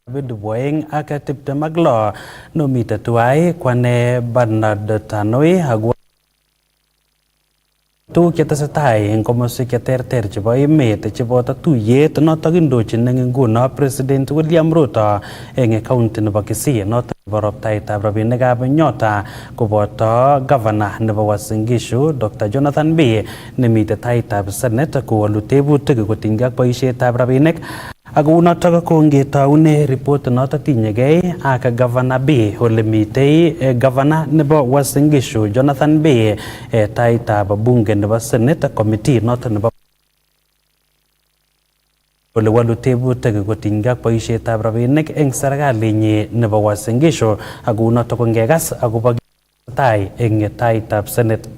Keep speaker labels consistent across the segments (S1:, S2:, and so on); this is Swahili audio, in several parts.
S1: Bid Boeing akatip de maglo no mita tuai kwane Bernard Tanoi hagwa tu kita setai yang komisi ter coba emet coba tu ye tena tagindo jeneng guna Presiden William Ruto enge kaunti ne bakisi not barop tai tabrabi nega benyota kubota governor ne Wasingishu Dr. Jonathan B ne mita tai tab senate ko lutebu tege ko tinggak paishe tabrabi nek Aku nata ko ngeta une report nata tinyege aka governor B holemitei governor nebo Wasingishu Jonathan B taita babunge nebo senate committee nata nebo ole walu tebu tege ko tinga paishet ab rabinik eng serikali nyi nebo Wasingishu aku nata ko ngegas aku bagi tai eng taita senate.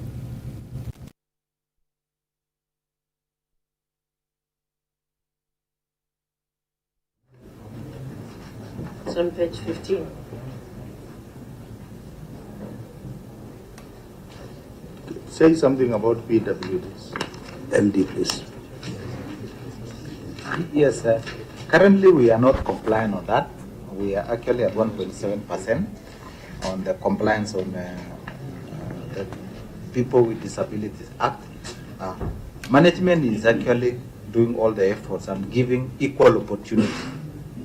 S2: On page 15.
S3: Say something about PWDs.
S4: MD, please.
S5: Yes, currently we are not compliant on that. We are actually at 1.7% on the compliance on the People with Disabilities Act. Management is actually doing all the efforts and giving equal opportunity,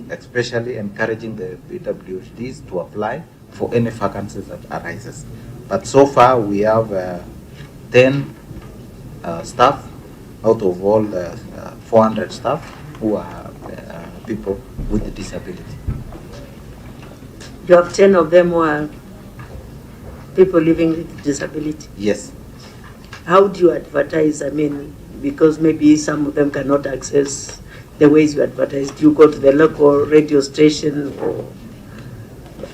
S5: especially encouraging the PWDs to apply for any vacancies that arises. But so far we have 10 staff out of all 400 staff who are people with a disability.
S2: You have 10 of them who are people living with disability?
S5: Yes.
S2: How do you advertise? I mean, because maybe some of them cannot access the ways you advertise. Do you go to the local radio station, or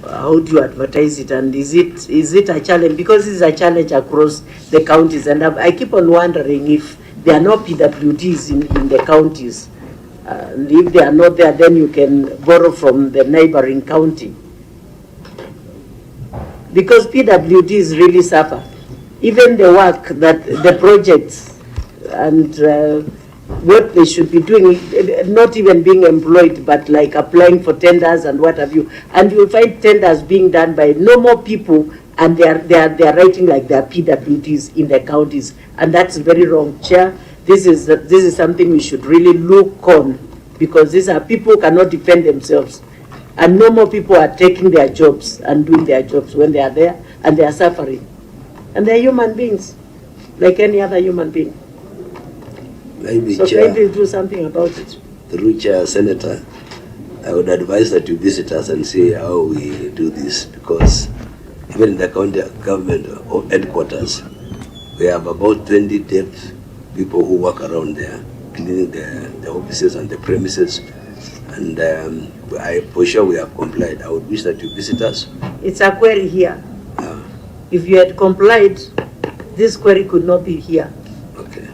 S2: how do you advertise it? And is it a challenge? Because it's a challenge across the counties, and I keep on wondering if there are no PWDs in the counties. And if they are not there, then you can borrow from the neighboring county. Because PWDs really suffer. Even the work that the projects and what they should be doing, not even being employed, but like applying for tenders and what have you. And you find tenders being done by no more people, and they are writing like they are PWDs in the counties, and that's very wrong, Chair. This is something we should really look on, because these are people who cannot defend themselves, and no more people are taking their jobs and doing their jobs when they are there, and they are suffering, and they are human beings, like any other human being.
S4: Maybe,
S2: so
S4: Chair,
S2: maybe do something about it.
S4: Through Chair, Senator, I would advise that you visit us and see how we do this, because even in the county government headquarters, we have about 20 deaf people who work around there, cleaning the offices and the premises, and for sure we have complied. I would wish that you visit us.
S2: It's a query here. If you had complied, this query could not be here.
S4: Okay.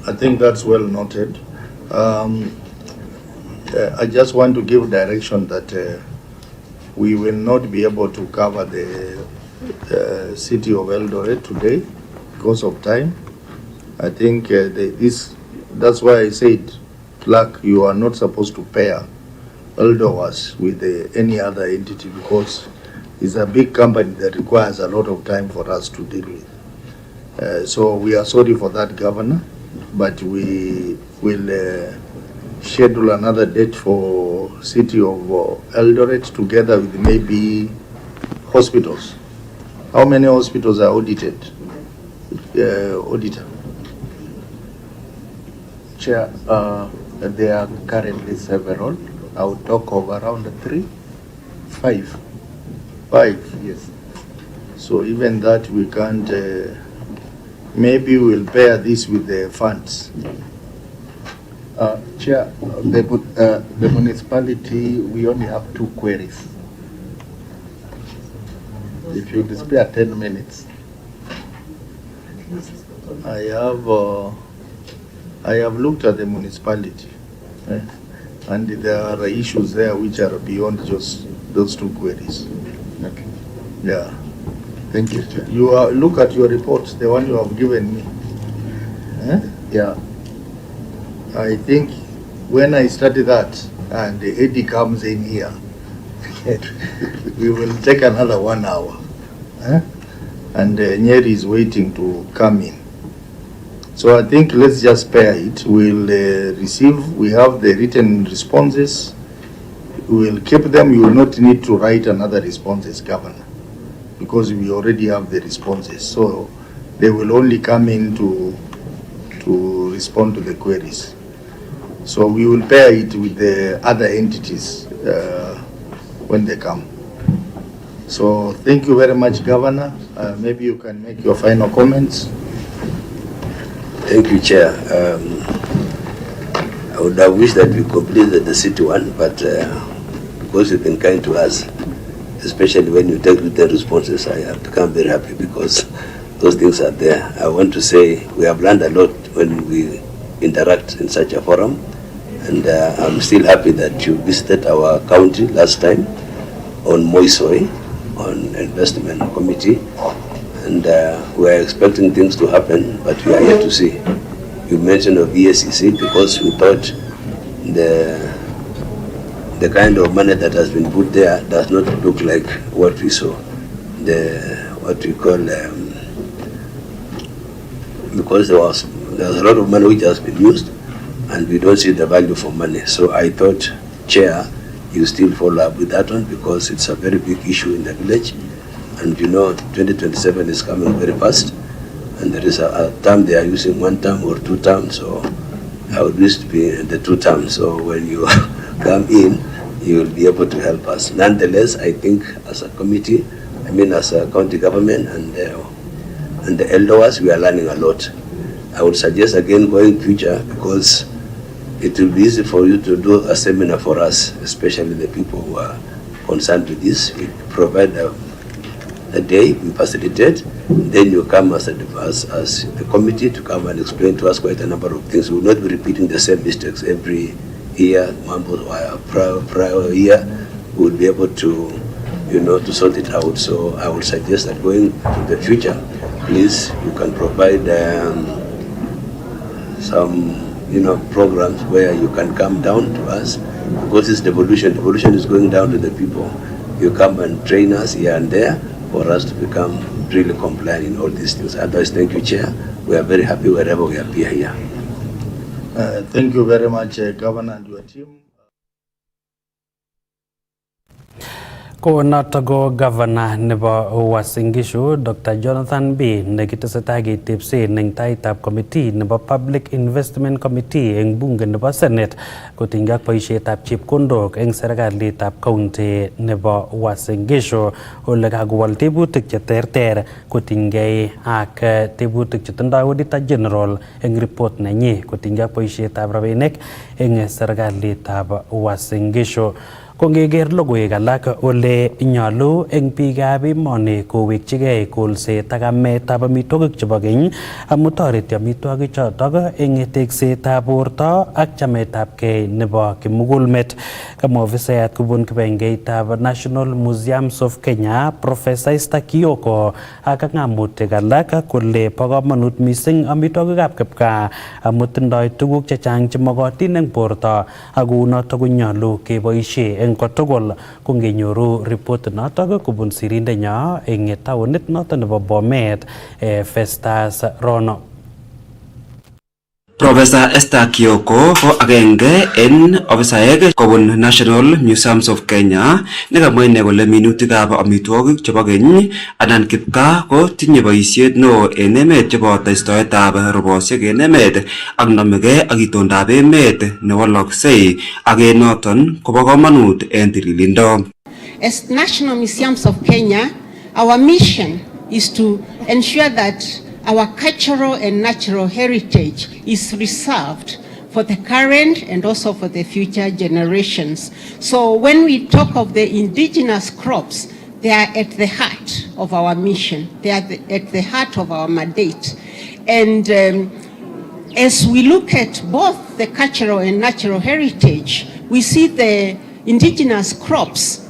S3: I think that's well noted. I just want to give direction that we will not be able to cover the city of Eldoret today because of time. I think that's why I said, Clark, you are not supposed to pair Eldoret with any other entity, because it's a big company that requires a lot of time for us to deal with. So we are sorry for that, Governor, but we will schedule another date for city of Eldoret together with maybe hospitals. How many hospitals are audited? Auditor.
S5: Chair, there are currently several. I would talk of around 3, 5.
S3: 5?
S5: Yes.
S3: So even that we can't, maybe we'll pair this with the funds.
S5: Chair, the municipality, we only have 2 queries. If you spare 10 minutes.
S3: I have looked at the municipality, and there are issues there which are beyond just those 2 queries.
S5: Okay.
S3: Yeah.
S5: Thank you, Chair.
S3: Look at your report, the one you have given me.
S5: Yeah.
S3: I think when I studied that, and Eddie comes in here, we will take another 1 hour. And Nyeri is waiting to come in. So I think let's just spare it. We'll we have the written responses. We'll keep them. You will not need to write another responses, Governor, because we already have the responses. So they will only come in to respond to the queries. So we will pair it with the other entities when they come. So thank you very much, Governor. Maybe you can make your final comments.
S4: Thank you, Chair. I would have wished that we completed the city one, but because you've been kind to us, especially when you take the responses, I have become very happy because those things are there. I want to say we have learned a lot when we interact in such a forum, and I'm still happy that you visited our county last time on Moisoi, on investment committee, and we are expecting things to happen, but we are yet to see. You mentioned of ESCC because we thought the kind of money that has been put there does not look like what we saw. What we call because there's a lot of money which has been used, and we don't see the value for money. So I thought, Chair, you still follow up with that one because it's a very big issue in the village, and 2027 is coming very fast, and there is a term they are using 1 term or 2 terms, so I would wish to be in the 2 terms. So when you come in, you will be able to help us. Nonetheless, I think as a committee, as a county government and the elders, we are learning a lot. I would suggest again going future because it will be easy for you to do a seminar for us, especially the people who are concerned with this. We provide a day, we facilitate, then you come as a committee to come and explain to us quite a number of things. We will not be repeating the same mistakes every year, prior year. We will be able to, to sort it out. So I would suggest that going to the future, please, you can provide some programs where you can come down to us, because it's devolution. Devolution is going down to the people. You come and train us here and there for us to become really compliant in all these things. Otherwise, thank you, Chair. We are very happy wherever we appear here.
S3: Thank you very much, Governor and your team.
S1: Ko natago Governor nebo Uasin Gishu, Dr. Jonathan B. nekitesetai ketepse ning taitab committee nebo Public Investment Committee eng bunge nebo Senate kotinygei ak boisietab chepkondok eng serikalitab county nebo Uasin Gishu ole kakowal tebutik cheterter kotinygei ak tebutik chetindoi Auditor General eng report nenyi kotinygei ak boisietab rabinik eng serikalitab Uasin Gishu. Kongeger logoiwek alak ole nyalu eng biikab emoni kowekchigei kolset ak ametab amitwogik chebo keny amu toreti amitwogik chotok eng teksetab borto ak chametabgei nebo kimugulmet. Kamwa ofisayat kubun kibengeitab National Museums of Kenya, Professor Esther Kioko, ak ng'amutik alak kole bo komonut mising amitwogikab kipkaa amu tindoi tuguk chechang chemokotin eng borto ak kounotok konyalu keboisie kotugul. Kongenyoru report notok kubun sirindenyo eng taonit notok nebo Bomet, Festus Rono.
S6: Professor Esther Kioko ko agenge en ofisaek kobun National Museums of Kenya nekamwa ine kole minutikab amitwogik chebo keny anan kipkaa ko tinye boisiet neo en emet cheboto istoetab robosiek en emet ak nomegei ak itondab emet newaloksei ak en noton kobo komonut en tililindo.
S7: As National Museums of Kenya, our mission is to ensure that our cultural and natural heritage is reserved for the current and also for the future generations. So when we talk of the indigenous crops, they are at the heart of our mission. They are at the heart of our mandate. And as we look at both the cultural and natural heritage, we see the indigenous crops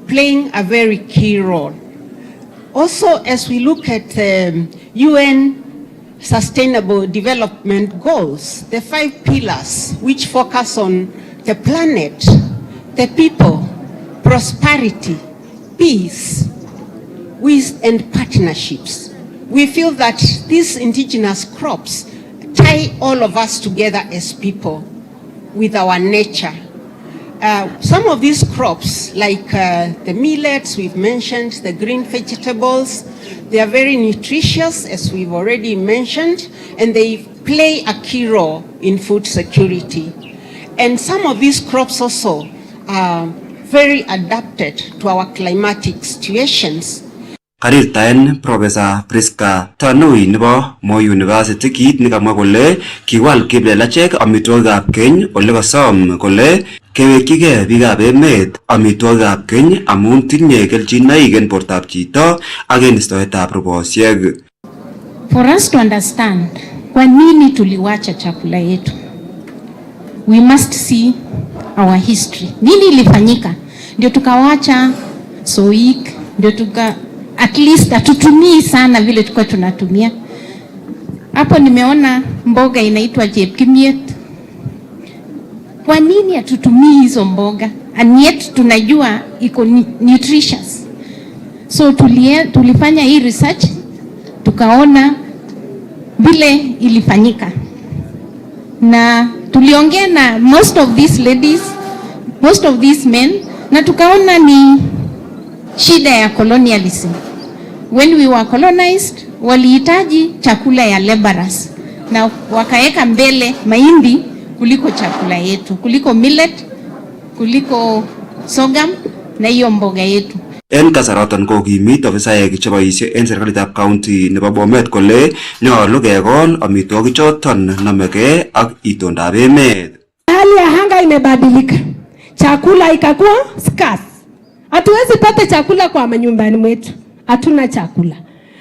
S7: playing a very key role. Also, as we look at UN Sustainable Development Goals, the 5 pillars which focus on the planet the people, prosperity, peace, and partnerships. We feel that these indigenous crops tie all of us together as people with our nature. Some of these crops, like the millets we've mentioned, the green vegetables, they are very nutritious, as we've already mentioned, and they play a key role in food security. And some of these crops also are very adapted to our climatic situations.
S6: Karirtaen Professor Priska Tanui nebo Moi University kit nekamwa kole kiwal kiplelachek amitwogikab keny ole kosom kole kewekchigei biikab emet amitwogikab keny amun tinye kelchinoik en bortab chito ak en istoetab rubosiek.
S8: For us to understand kwa nini tuliwacha chakula yetu, we must see our history. Nini ilifanyika ndio tukawacha soik, ndio at least hatutumii sana vile tulikuwa tunatumia. Hapo nimeona mboga inaitwa jepkimiet. Kwa nini hatutumii hizo mboga? And yet tunajua iko nutritious. So tulifanya hii research, tukaona vile ilifanyika. Na tuliongea na most of these ladies, most of these men, na tukaona ni shida ya colonialism. When we were colonized, walihitaji chakula ya laborers na wakaeka mbele mahindi kuliko chakula yetu, kuliko millet, kuliko sorghum na hiyo mboga yetu.
S6: En kasaraton ko kimit ofisaek cheboisie en serikalitab county nebo Bomet kole nyolu kekol amitwogik choton nomegei ak itondab emet.
S9: Hali ya anga imebadilika, chakula ikakuwa scarce. Hatuwezi pata chakula kwa manyumbani mwetu, hatuna chakula.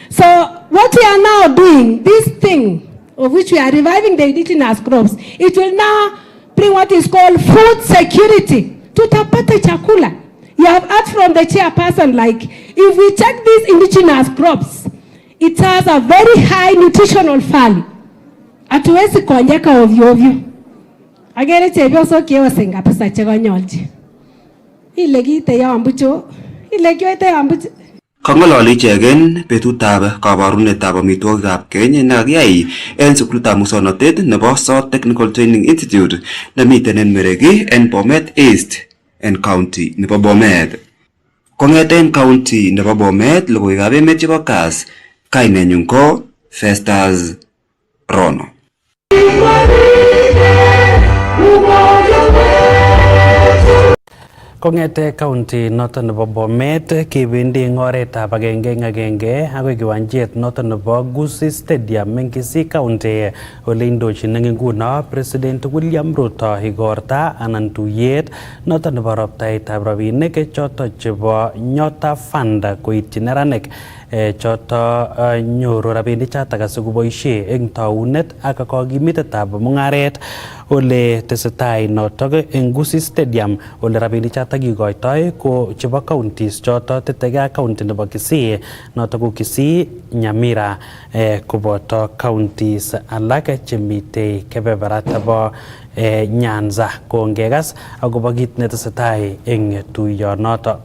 S9: So what we are now doing, this thing of which we are reviving the indigenous crops, it will now bring what is called food security. Tutapata chakula. You have heard from the chairperson, like, if we check these indigenous crops, it has a very high nutritional value. Hatuwezi kuonyeka ovyo ovyo. Agere chebyo so kiewa senga pesa chego nyolji. Ile kite yambucho, ile kyoite yambucho.
S6: Kongololi ichegen betutab kabarunetab amitwogikab keny nekakiyai en sukulitab muswoknotet nebo South Technical Training Institute nemiten en Mereki en Bomet East en county nebo Bomet. Kong'eten county nebo Bomet, logoiwekab emet chebo Kass, kainenyun ko Festus Rono.
S1: Kong'ete county noton nebo Bomet kebendi eng oretab agenge agoi kiwanjet noton nebo Gusii Stadium eng Kisii County ole indochin eng nguno President William Ruto igorta anan tuyet noton nebo roptaetab rabinik choton chebo Nyota Fund koityi neranik choto nyoru rabinik choton asikoboisie eng taunet ak kogimitetab mung'aret ole tesetai notok eng Gusii Stadium ole rabinik choton kikoitoi ko chebo counties choto tetegei county nebo Kisii notok ko Kisii, Nyamira koboto counties alak chemitei kebeberat nebo Nyanza. Kongekas akobo kit netesetai eng tuyonoto.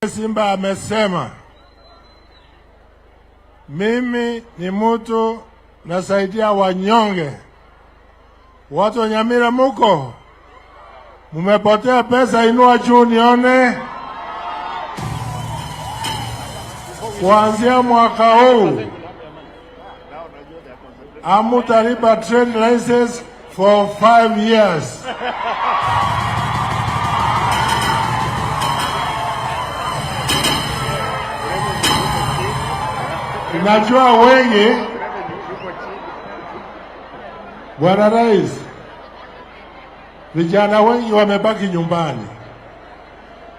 S10: Simba amesema mimi ni mtu nasaidia wanyonge. Watu wa Nyamira muko? Mumepotea pesa, inua juu nione. Kuanzia mwaka huu hamutalipa trade license for 5 years. Najua wengi, Bwana Rais, vijana wengi wamebaki nyumbani.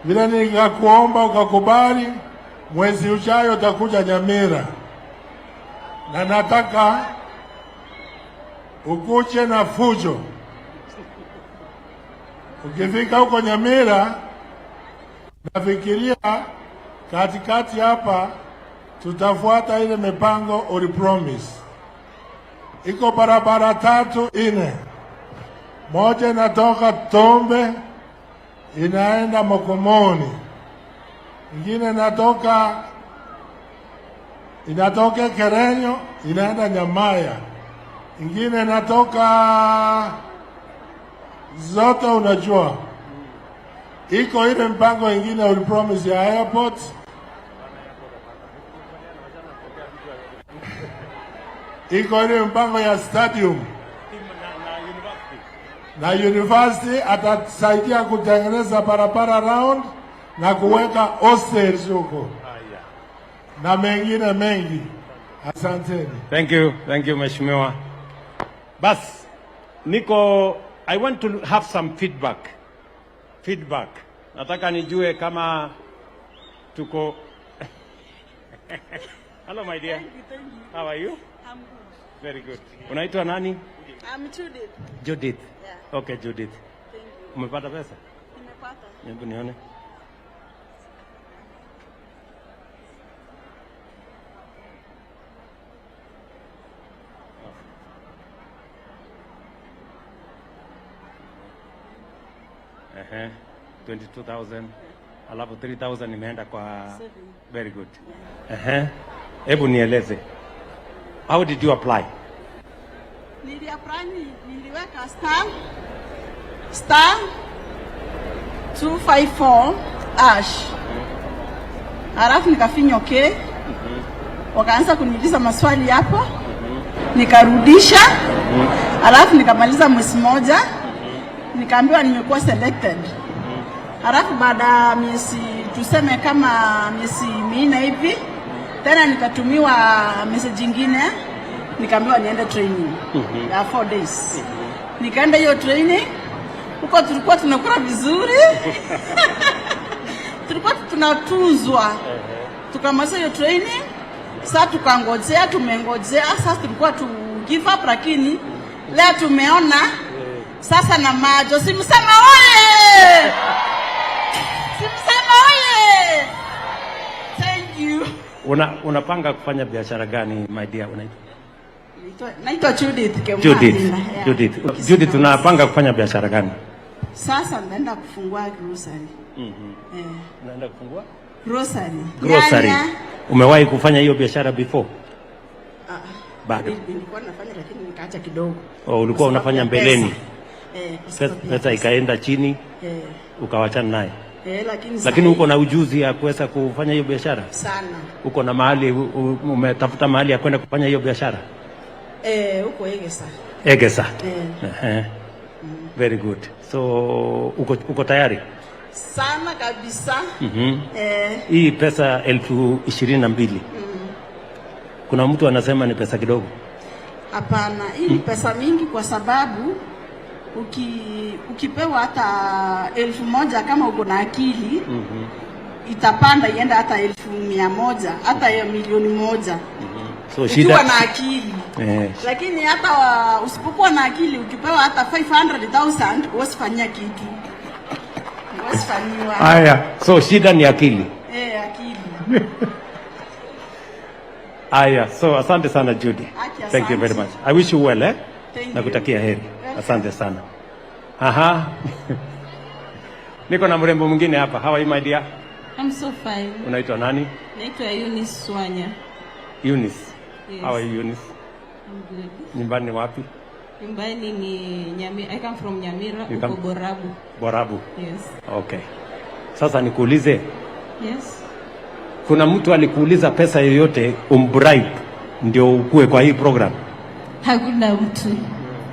S10: Vile nikakuomba ukakubali, mwezi ujao utakuja Nyamira. Na nataka ukuje na fujo. Ukifika huko Nyamira, nafikiria katikati hapa tutafuata ile mipango ulipromise. Iko barabara 3-4. Moja inatoka Tombe, inaenda Mokomoni, ingine inatoka Kerenyo inaenda Nyamaya, ingine inatoka zote. Unajua iko ile mpango ingine ulipromise ya airport, iko ile mpango ya stadium na university atasaidia kutengeneza barabara round na kuweka hostels huko na mengine mengi. Asanteni.
S11: Thank you Mheshimiwa. Bas, I want to have some feedback. Nataka nijue kama tuko Hello my dear.
S12: Thank you.
S11: How are you?
S12: I'm good.
S11: Very good. Unaitwa nani?
S12: I'm Judith.
S11: Judith.
S12: Yeah.
S11: Okay, Judith.
S12: Thank you.
S11: Umepata pesa?
S12: Nimepata.
S11: Hebu nione. Ehe, 22,000. Alafu 3,000 imeenda kwa
S12: 7.
S11: Very good. Ehe. Hebu nieleze. How did you apply?
S12: Niliweka star 254 hash. Halafu nikafinya okay. Wakaanza kuniuliza maswali hapo. Nikarudisha. Halafu nikamaliza mwezi moja. Nikaambiwa nimekuwa selected. Halafu baada miezi tuseme kama miezi 4 hivi tena nikatumiwa message nyingine nikaambiwa niende training ya 4 days. Nikaenda hiyo training. Huko tulikuwa tunakula vizuri. Tulikuwa tunatuzwa. Tukamaliza hiyo training. Sasa tumengojea. Sasa tulikuwa tu give up lakini leo tumeona sasa na majo. Simsema oye! Simsema oye! Thank you.
S11: Unapanga kufanya biashara gani my dear?
S12: Naitwa Judith Kemani.
S11: Judith, unapanga kufanya biashara gani?
S12: Sasa naenda kufungua grocery.
S11: Naenda kufungua?
S12: Grocery.
S11: Umewahi kufanya hiyo biashara before? Bado.
S12: Nilikuwa nafanya lakini nikaacha kidogo.
S11: Ulikuwa unafanya mbeleni. Pesa ikaenda chini. Ukawachana naye. Lakini uko na ujuzi ya kuweza kufanya hiyo biashara?
S12: Sana.
S11: Uko na mahali umetafuta mahali ya kwenda kufanya hiyo biashara?
S12: Uko Egesa.
S11: Egesa. Very good. So uko tayari?
S12: Sana kabisa.
S11: Hii pesa 22,000. Kuna mtu anasema ni pesa kidogo.
S12: Hapana, hii ni pesa mingi kwa sababu ukipewa hata 1,000 kama uko na akili itapanda ienda hata 100,000 hata 1,000,000.
S11: So shida
S12: ukiwa na akili. Lakini hata usipokuwa na akili ukipewa hata 500,000 usifanyia kitu. Usifanywa.
S11: Haya, so shida ni akili.
S12: Akili.
S11: Haya, so asante sana Judy. Thank you very much. I wish you well nakutakia heri. Asante sana. Aha. Niko na mrembo mwingine hapa. How are you my dear?
S13: I'm so fine.
S11: Unaitwa nani?
S13: Naitwa Eunice Swanya.
S11: Eunice.
S13: Yes.
S11: How are you Eunice?
S13: I'm good.
S11: Nyumbani wapi?
S13: Nyumbani ni Nyamira. I come from Nyamira, uko Borabu.
S11: Borabu.
S13: Yes.
S11: Okay. Sasa nikuulize.
S13: Yes.
S11: Kuna mtu alikuuliza pesa yoyote umbribe ndio ukue kwa hii program?
S13: Hakuna mtu.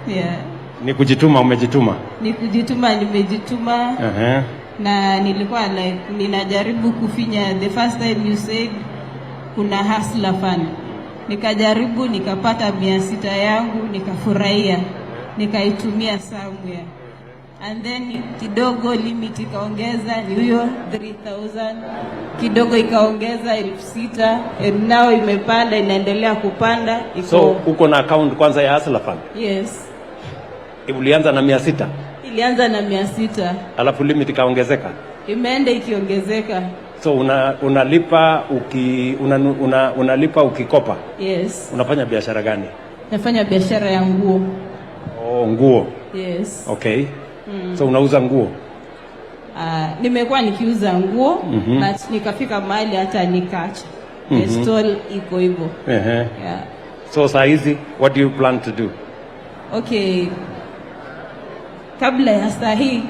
S13: Yeah.
S11: Ni kujituma, umejituma?
S13: Ni kujituma, nimejituma. Na nilikuwa like ninajaribu kufinya. The first time you said kuna hustler fund. Nikajaribu nikapata 600 yangu, nikafurahia. Nikaitumia somewhere. And then kidogo limit ikaongeza hiyo 3,000. Kidogo ikaongeza 6,000. And now imepanda, inaendelea kupanda.
S11: So uko na account kwanza ya hustler fund?
S13: Yes.
S11: Ulianza na 600?
S13: Ilianza na 600.
S11: Alafu limit ikaongezeka?
S13: Imeenda ikiongezeka.
S11: So unalipa unalipa ukikopa?
S13: Yes.
S11: Unafanya biashara gani?
S13: Nafanya biashara ya nguo.
S11: Nguo.
S13: Yes.
S11: Okay. So unauza nguo?
S13: nimekuwa nikiuza nguo but nikafika mahali hata nikaacha. The stall iko hivyo. Yeah.
S11: So saa hizi what do you plan to do?
S13: Okay. Kabla ya saa hii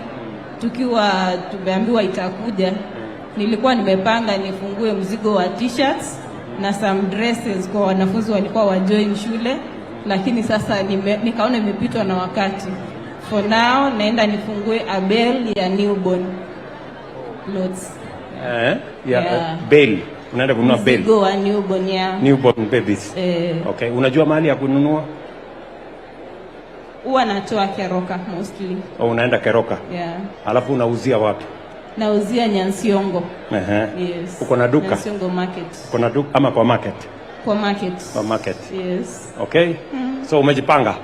S13: tukiwa tumeambiwa itakuja, nilikuwa nimepanga nifungue mzigo wa t-shirts na some dresses kwa wanafunzi walikuwa wajoin shule, lakini sasa nikaona imepitwa na wakati. For now naenda nifungue a bale ya newborn clothes.
S11: Bale. Unaenda kununua bale.
S13: Mzigo wa newborn ya
S11: newborn babies. Okay, unajua mahali ya kununua?
S13: Huwa natoa Keroka mostly.
S11: Unaenda Keroka?
S13: Yeah.
S11: Alafu unauzia wapi?
S13: Nauzia Nyansiongo.
S11: Yes. Uko na duka?
S13: Nyansiongo market.
S11: Uko na duka ama kwa market?
S13: Kwa market.
S11: Kwa market.
S13: Yes.
S11: Okay. So umejipanga?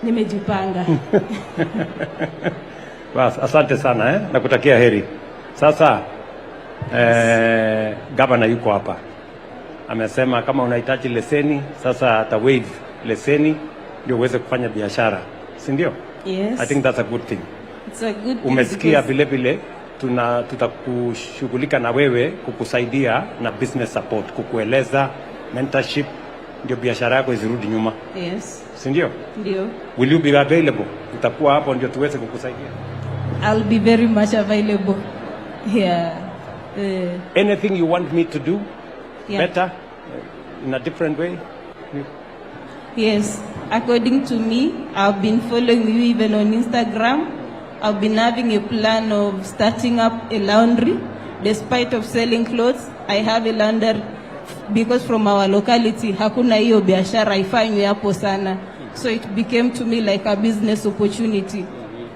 S13: Nimejipanga.
S11: Bas, asante sana nakutakia heri. Sasa gavana yuko hapa. Amesema kama unahitaji leseni, sasa ata waive leseni ndio uweze kufanya biashara. Si ndio?
S13: Yes.
S11: I think that's a good thing.
S13: It's a good thing.
S11: Umesikia vile vile tutakushughulika na wewe kukusaidia na business support, kukueleza mentorship ndio biashara yako izirudi nyuma.
S13: Yes.
S11: Si ndio?
S13: Ndio.
S11: Will you be available? Utakuwa hapo ndio tuweze kukusaidia.
S13: I'll be very much available. Yeah.
S11: Anything you want me to do better in a different way?
S13: Yes. According to me, I've been following you even on Instagram. I've been having a plan of starting up a laundry. Despite of selling clothes, I have a laundry because from our locality, hakuna hiyo biashara ifanywe hapo sana. So it became to me like a business opportunity.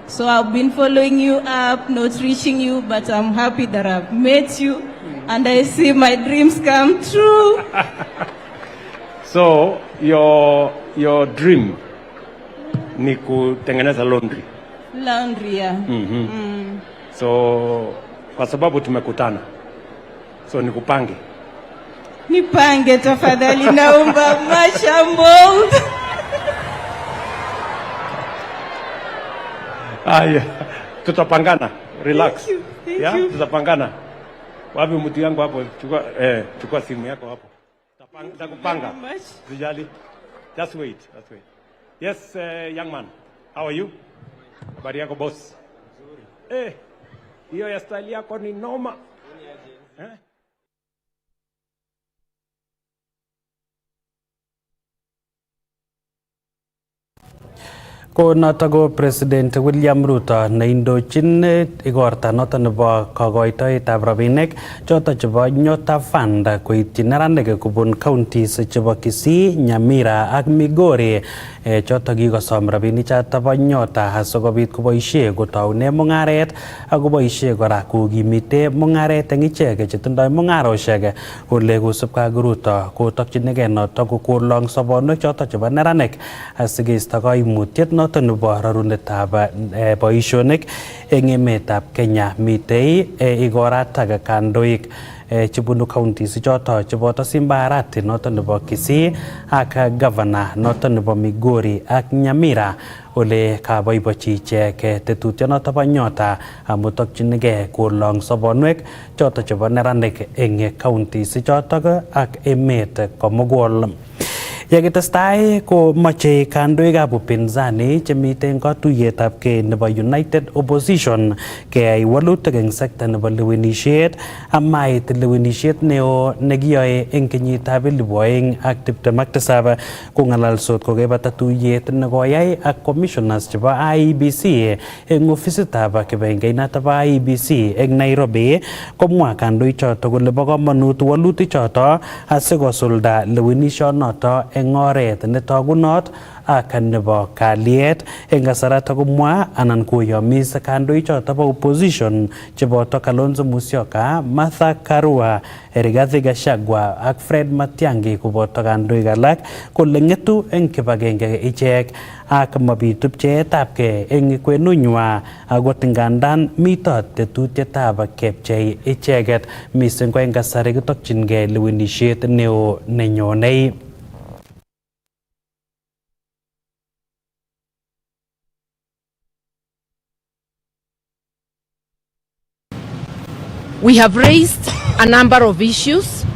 S13: So I've been following you up, not reaching you, but I'm happy that I've met you and I see my dreams come true.
S11: So your dream ni kutengeneza laundry.
S13: Laundry, yeah.
S11: So kwa sababu tumekutana, so nikupange.
S13: Nipange tafadhali, naomba mashambo.
S11: Aya, tutapangana. Relax.
S13: Thank you.
S11: Tutapangana. Wapi mtu yangu hapo? Chukua simu yako hapo. Takupanga. Sijali. Just wait. Yes, young man. How are you? Habari yako boss? Nzuri. Hiyo ya style yako ni noma.
S1: Ko noto ko President William Ruto neindochin igorta noto nebo kokoitoetab rabinik choto chebo Nyota Fund koityi neranik kobun counties chebo Kisii, Nyamira ak Migori choto kikosom rabinik choto bo Nyota asikobit koboisie kotoune mungaret ak koboisie kora kokimite mungaret eng ichek chetindoi mungaroshek kole kosubkei ak Ruto kotokchinigei noto kokolong sobonwek choto chebo neranik asikeisto koimutiet noto nebo rarunetab boisionik eng emetab Kenya. Mitei igoratak kandoik chebunu counties choto cheboto Simba Arati noto nebo Kisii ak governor noto nebo Migori ak Nyamira ole kaboibochi ichek tetutyonoto bo Nyota amu tokchinigei kolong sobonwek choto chebo neranik eng counties choto ak emet komugul. Yakitestai ko mache kandoikab upinzani chemiten katuiyetab kei nebo United Opposition keyai walutik eng sekta nebo lewenisiet amait lewenisiet neo nekiyoe eng kenyitab 2027 kongalalsot kokebata tuiyet nekoyai ak commissioners chebo IEBC eng ofisitab kibagengeit bo IEBC eng Nairobi komwa kandoichoto kole bo komonut walutik choto asikosulda lewenisionoto eng oret netogunot ak nebo kalyet eng kasarata komwa anan koyomis kandoichoto bo opposition cheboto Kalonzo Musyoka, Martha Karua, Rigathi Gachagua ak Fred Matiang'i koboto kandoik alak kole ng'etu eng kibagenge ichek ak mabitu pcheetabgei eng kwenunywa akot ngandan mito tetutietab kepchei icheket mising ko eng kasari kitokchingei lewenisiet neo nenyonei.
S14: We have raised a number of issues.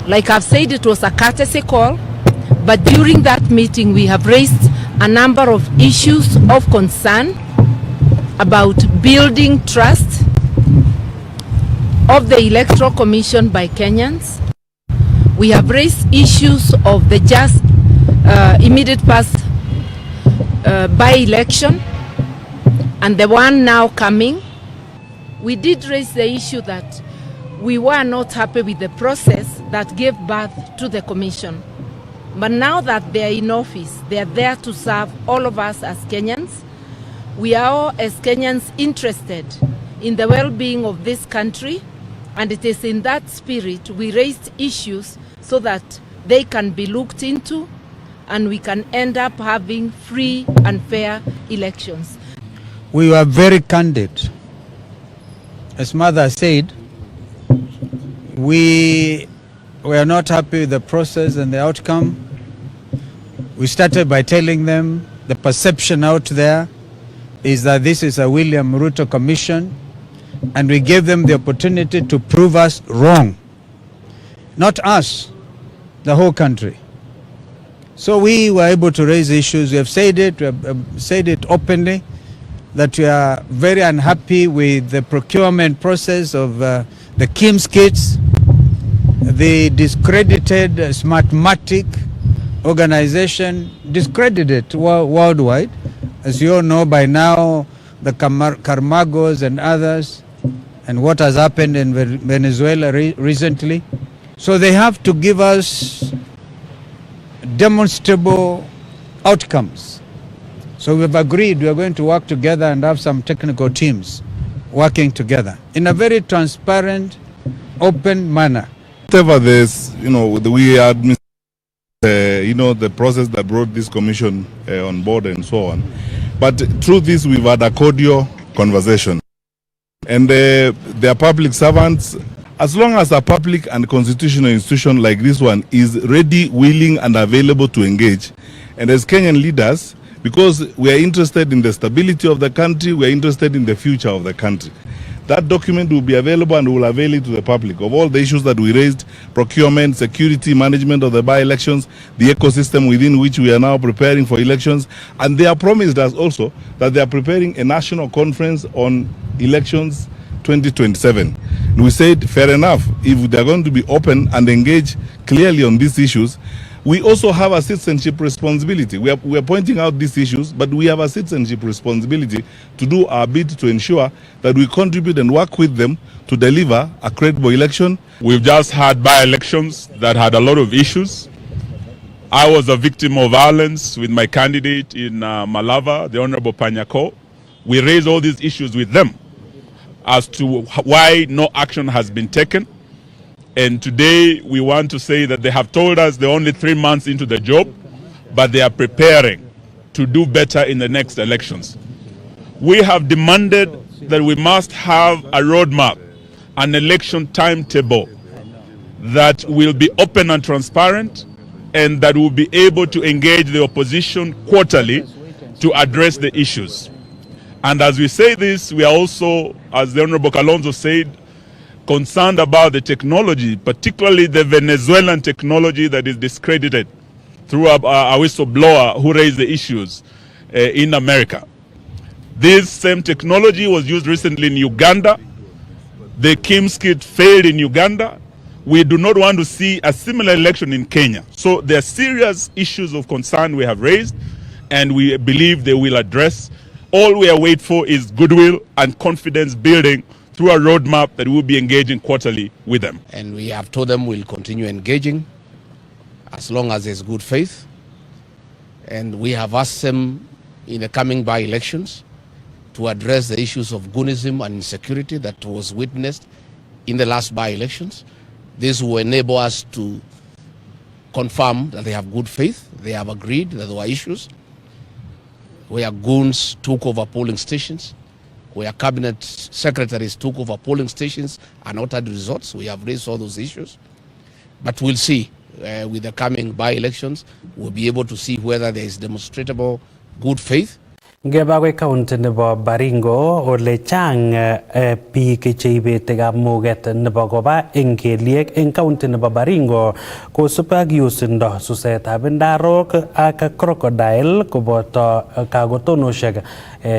S14: Like I've said, it was a courtesy call, but during that meeting we have raised a number of issues of concern about building trust of the Electoral Commission by Kenyans. We have raised issues of the just immediate past by-election and the one now coming. We did raise the issue that we were not happy with the process that gave birth to the commission. But now that they are in office, they are there to serve all of us as Kenyans. We are all as Kenyans interested in the well-being of this country, and it is in that spirit we raised issues so that they can be looked into and we can end up having free and fair elections.
S15: We were very candid. As Mother said, we were not happy with the process and the outcome. We started by telling them the perception out there is that this is a William Ruto commission, and we gave them the opportunity to prove us wrong. Not us, the whole country. So we were able to raise issues. We have said it openly, that we are very unhappy with the procurement process of the KIMS kits, the discredited Smartmatic organization, discredited worldwide. As you all know by now, the Carmagos and others, and what has happened in Venezuela recently. So they have to give us demonstrable outcomes. So we've agreed we are going to work together and have some technical teams working together in a very transparent, open manner.
S16: Whatever this, we administer, the process that brought this commission on board and so on. But through this, we've had a cordial conversation. And they are public servants. As long as a public and constitutional institution like this one is ready, willing, and available to engage, and as Kenyan leaders, because we are interested in the stability of the country, we are interested in the future of the country. That document will be available and will avail it to the public of all the issues that we raised: procurement, security, management of the by-elections, the ecosystem within which we are now preparing for elections. And they have promised us also that they are preparing a national conference on elections 2027. And we said, fair enough, if they are going to be open and engage clearly on these issues, we also have a citizenship responsibility. We are pointing out these issues, but we have a citizenship responsibility to do our bit to ensure that we contribute and work with them to deliver a credible election.
S17: We've just had by-elections that had a lot of issues. I was a victim of violence with my candidate in Malava, the Honorable Panyako. We raised all these issues with them as to why no action has been taken. And today we want to say that they have told us they're only 3 months into the job, but they are preparing to do better in the next elections. We have demanded that we must have a roadmap, an election timetable that will be open and transparent, and that will be able to engage the opposition quarterly to address the issues. And as we say this, we are also, as the Honorable Kalonzo said, concerned about the technology, particularly the Venezuelan technology that is discredited through a whistleblower who raised the issues in America. This same technology was used recently in Uganda. The KIMS kit failed in Uganda. We do not want to see a similar election in Kenya. So there are serious issues of concern we have raised, and we believe they will address. All we are waiting for is goodwill and confidence building through a roadmap that we'll be engaging quarterly with them.
S18: And we have told them we'll continue engaging as long as there's good faith. And we have asked them in the coming by-elections to address the issues of goonism and insecurity that was witnessed in the last by-elections. This will enable us to confirm that they have good faith. They have agreed that there were issues where goons took over polling stations, where cabinet secretaries took over polling stations and altered results. We have raised all those issues. But we'll see with the coming by-elections, we'll be able to see whether there is demonstrable good faith.
S1: Ngeba county nebo Baringo ole chang biik cheibete kamuget nebo koba eng keliek eng county nebo Baringo kosubkei ak yusindo susetab ndarok ak crocodile koboto kagotonoshek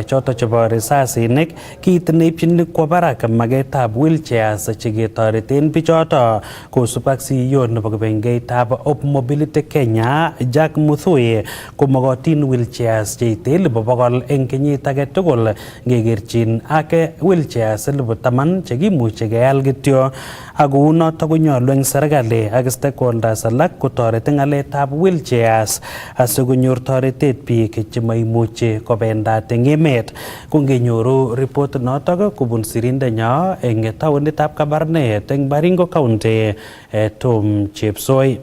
S1: choto chebo risasinik kiit neipchin kwo barak magetab wheelchairs cheketoreten bichoto kosubkei ak CEO nebo kibengeitab Up Mobility Kenya Jack Muthui komokotin wheelchairs cheite 100 eng kenyit age tugul ngegerchin ak wheelchairs 10,000 chekimuche keal kityo ak kounoto konyolu eng serikali ak stakeholders alak kotoreti ng'aletab wheelchairs asikonyor toretet biik chemaimuchi kobendat eng emet. Kongenyoru report notok kobun sirindenyo eng taonitab Kabarnet eng Baringo County Tom Chepsoi.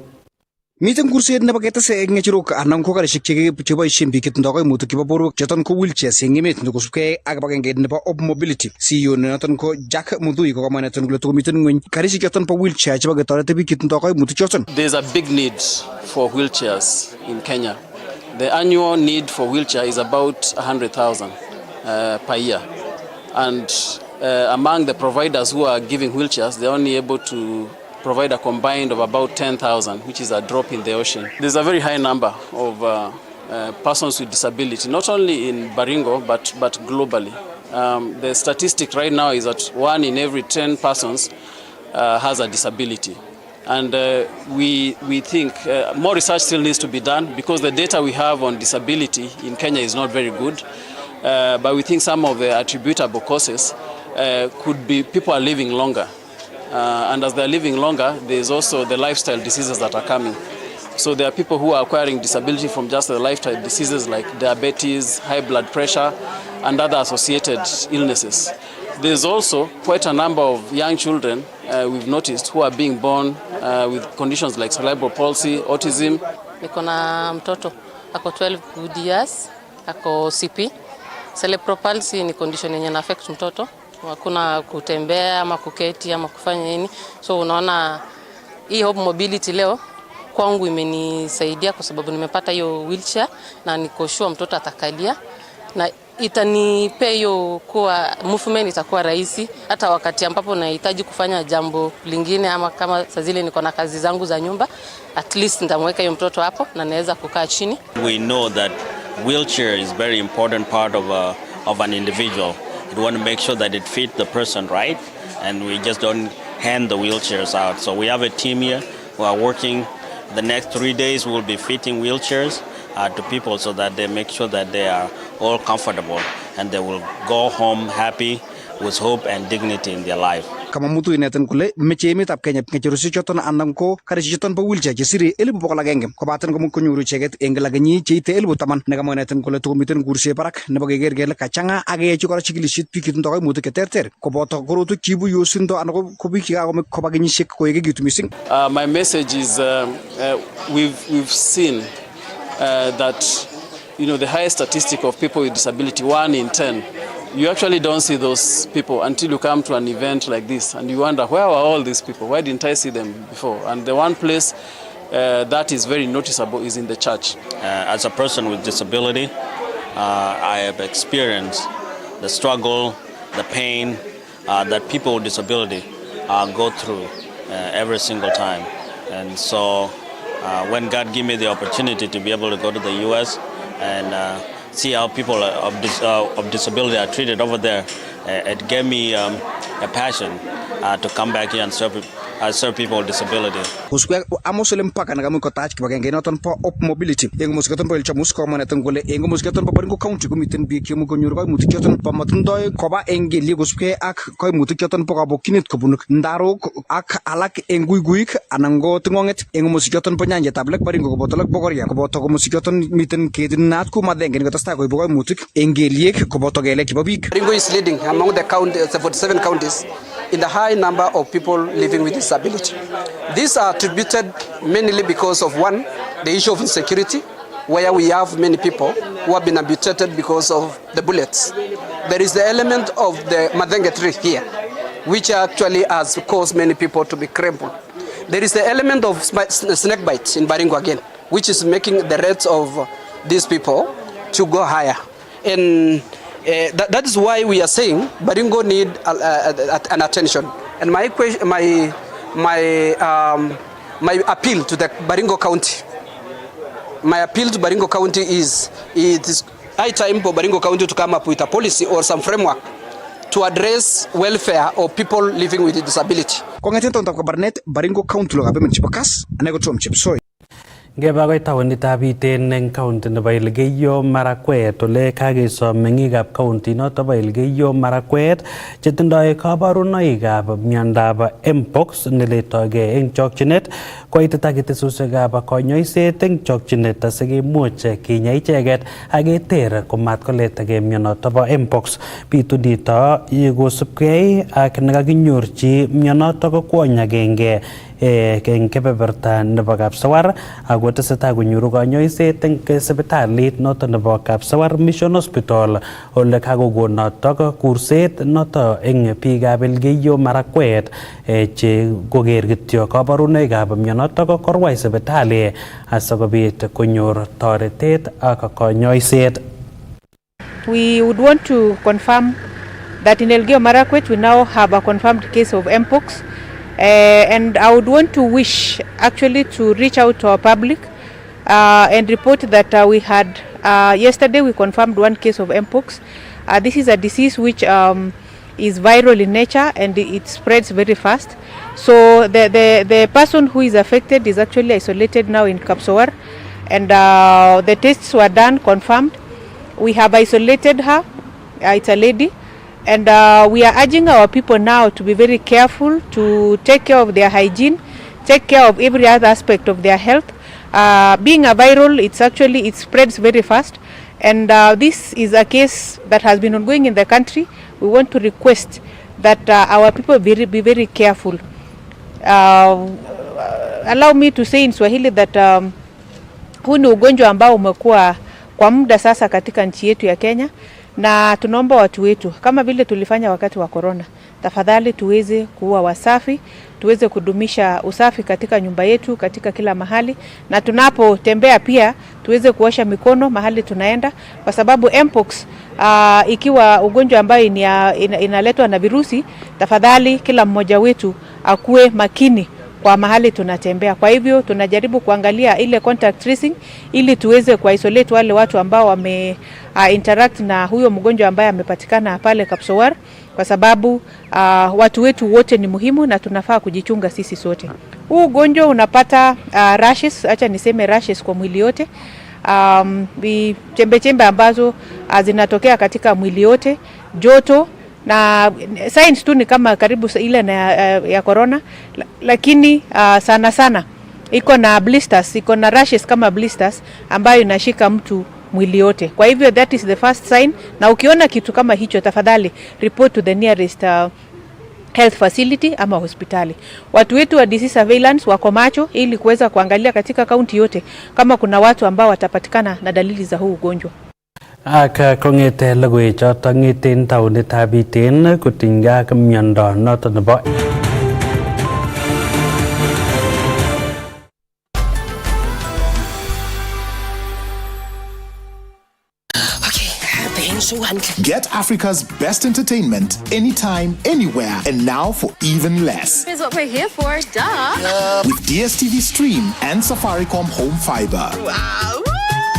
S19: Miten kurset nebo ketese eng ng'echerok anan ko karishek cheboisien biik chetindoi koimutik chebo borwek choton ko wheelchairs eng emet kosubkei ak kibagengeit nebo Up Mobility. CEO noton ko Jack Muthui kokamwa noton kole tukomiten ng'weny karishek choton bo wheelchair chebo ketorete biik chetindoi koimutik choton.
S20: There's a big need for wheelchairs in Kenya. The annual need for wheelchair is about 100,000 per year. And among the providers who are giving wheelchairs, they're only able to provide a combined of about 10,000, which is a drop in the ocean. There's a very high number of persons with disability, not only in Baringo, but globally. The statistic right now is that 1 in every 10 persons has a disability. And we think more research still needs to be done because the data we have on disability in Kenya is not very good. But we think some of the attributable causes could be people are living longer. And as they're living longer, there's also the lifestyle diseases that are coming. So there are people who are acquiring disability from just the lifestyle diseases like diabetes, high blood pressure, and other associated illnesses. There's also quite a number of young children we've noticed who are being born with conditions like cerebral palsy, autism.
S21: Niko na mtoto ako 12 good years, ako CP. Cerebral palsy ni condition yenye na affect mtoto. Hakuna kutembea ama kuketi ama kufanya nini. So unaona hii Hope Mobility leo kwangu imenisaidia kwa sababu nimepata hiyo wheelchair na niko sure mtoto atakalia na itanipea hiyo kuwa movement itakuwa rahisi hata wakati ambapo nahitaji kufanya jambo lingine ama kama saa zile niko na kazi zangu za nyumba, at least nitamweka hiyo mtoto hapo na naweza kukaa chini.
S22: We know that wheelchair is very important part of an individual. We want to make sure that it fits the person right, and we just don't hand the wheelchairs out. So we have a team here who are working. The next 3 days we'll be fitting wheelchairs to people so that they make sure that they are all comfortable and they will go home happy with hope and dignity in their life.
S19: Kama Muthui ineten kole meche emetab Kenya ng'echeroshek choton anan ko karishek choton bo wheelchair chesire 1,100 kobaten konyoru icheket eng kila kenyit cheite 10,000 nekamwa ineten kole tukomiten kurset barak nebo keker kele kachang'a ak keyochi kora chikilishet biik chetindoi koimutik cheterter koboto korotwek cheibu yosindo anan ko biik chekakome koba kenyisiek koekekitu missing.
S20: My message is we've seen that the highest statistic of people with disability, 1 in 10. You actually don't see those people until you come to an event like this and you wonder, where were all these people? Why didn't I see them before? And the one place that is very noticeable is in the church.
S22: As a person with disability, I have experienced the struggle, the pain that people with disability go through every single time. And so when God gave me the opportunity to be able to go to the U.S. and see how people of disability are treated over there, it gave me a passion to come back here and serve people with disability.
S19: Kusukwe amosole mpaka nagamu kotach kibagenge noton po Up Mobility eng musikaton po elchamus ko manatan gole eng musikaton po Baringo County komiten biik chemu konyor koimutik choton po matundoi koba eng geli kusukwe ak koimutik choton po kabokyinet kobun ndarok ak alak eng guiguik anan go tingonget eng musikaton po nyanjetab Lake Baringo koboto Lake Bogoria koboto musikaton miten ketin naat ku madenge ngotasta ko koimutik eng geliek koboto gelek chebo biik.
S23: Baringo is leading among the 47 counties in the high number of people living with disability. These are attributed mainly because of, one, the issue of insecurity, where we have many people who have been amputated because of the bullets. There is the element of the madenge tree here, which actually has caused many people to be crippled. There is the element of snake bites in Baringo again, which is making the rates of these people to go higher. And that is why we are saying Baringo need an attention. And my appeal to the Baringo County, is it is high time for Baringo County to come up with a policy or some framework to address welfare of people living with disability.
S19: Kong'eten taontab Kabarnet, Baringo County lokabe menchipo Kass, ane ko Tom Chepsoi.
S1: Ngeba koit taonitab Iten eng county nebo Elgeyo Marakwet ole kakesom meng'ikab county noto bo Elgeyo Marakwet chetindoi kabarunoikab miandab mpox neletogei eng chokchinet koitita ketesusiekab konyoiset eng chokchinet asikemuch kinya icheget ak keter komat koletagei mionoto bo mpox. Bitu nito kosubkei ak nekakinyorchi mionoto ko kwony agenge eng kebeberta nebo Kapsawar ako tesetai konyoru konyoiset eng sipitalit noto nebo Kapsawar Mission Hospital ole kakokon noto kurset noto eng biikab Elgeyo Marakwet che koker kityo kabarunoikab mionoto korwai sipitali asikobit konyor toretet ak konyoiset.
S2: We would want to confirm that in Elgeyo Marakwet we now have a confirmed case of mpox. And I would want to wish actually to reach out to our public and report that we had yesterday we confirmed one case of mpox. This is a disease which is viral in nature and it spreads very fast. So the person who is affected is actually isolated now in Kapsawar, and the tests were done, confirmed. We have isolated her. It's a lady. And we are urging our people now to be very careful, to take care of their hygiene, take care of every other aspect of their health. Being a viral, it spreads very fast. And this is a case that has been ongoing in the country. We want to request that our people be very careful. Allow me to say in Swahili that huu ni ugonjwa ambao umekuwa kwa muda sasa katika nchi yetu ya Kenya. Na tunaomba watu wetu kama vile tulifanya wakati wa corona, tafadhali tuweze kuwa wasafi, tuweze kudumisha usafi katika nyumba yetu, katika kila mahali, na tunapotembea pia tuweze kuosha mikono mahali tunaenda, kwa sababu mpox ikiwa ugonjwa ambayo inaletwa na virusi, tafadhali kila mmoja wetu akuwe makini kwa mahali tunatembea. Kwa hivyo tunajaribu kuangalia ile contact tracing ili tuweze kuisolate wale watu ambao wame interact na huyo mgonjwa ambaye amepatikana pale Kapsawar, kwa sababu watu wetu wote ni muhimu na tunafaa kujichunga sisi sote. Huu ugonjwa unapata rashes, acha niseme rashes kwa mwili yote. Chembe ambazo zinatokea katika mwili yote, joto, na signs tu ni kama karibu ile na ya corona, lakini sana iko na blisters, iko na rashes kama blisters ambayo inashika mtu mwili yote. Kwa hivyo that is the first sign, na ukiona kitu kama hicho tafadhali report to the nearest health facility ama hospitali. Watu wetu wa disease surveillance wako macho ili kuweza kuangalia katika kaunti yote kama kuna watu ambao watapatikana na dalili za huu ugonjwa.
S1: Ak kong'ete logoiwechoto ng'eten taonitab Iten kotinygei ak miondo noto nebo
S4: Get Africa's best entertainment anytime, anywhere, and now for even less.
S5: Here's what we're here for, duh.
S4: With DSTV Stream and Safaricom Home Fiber.
S5: Wow.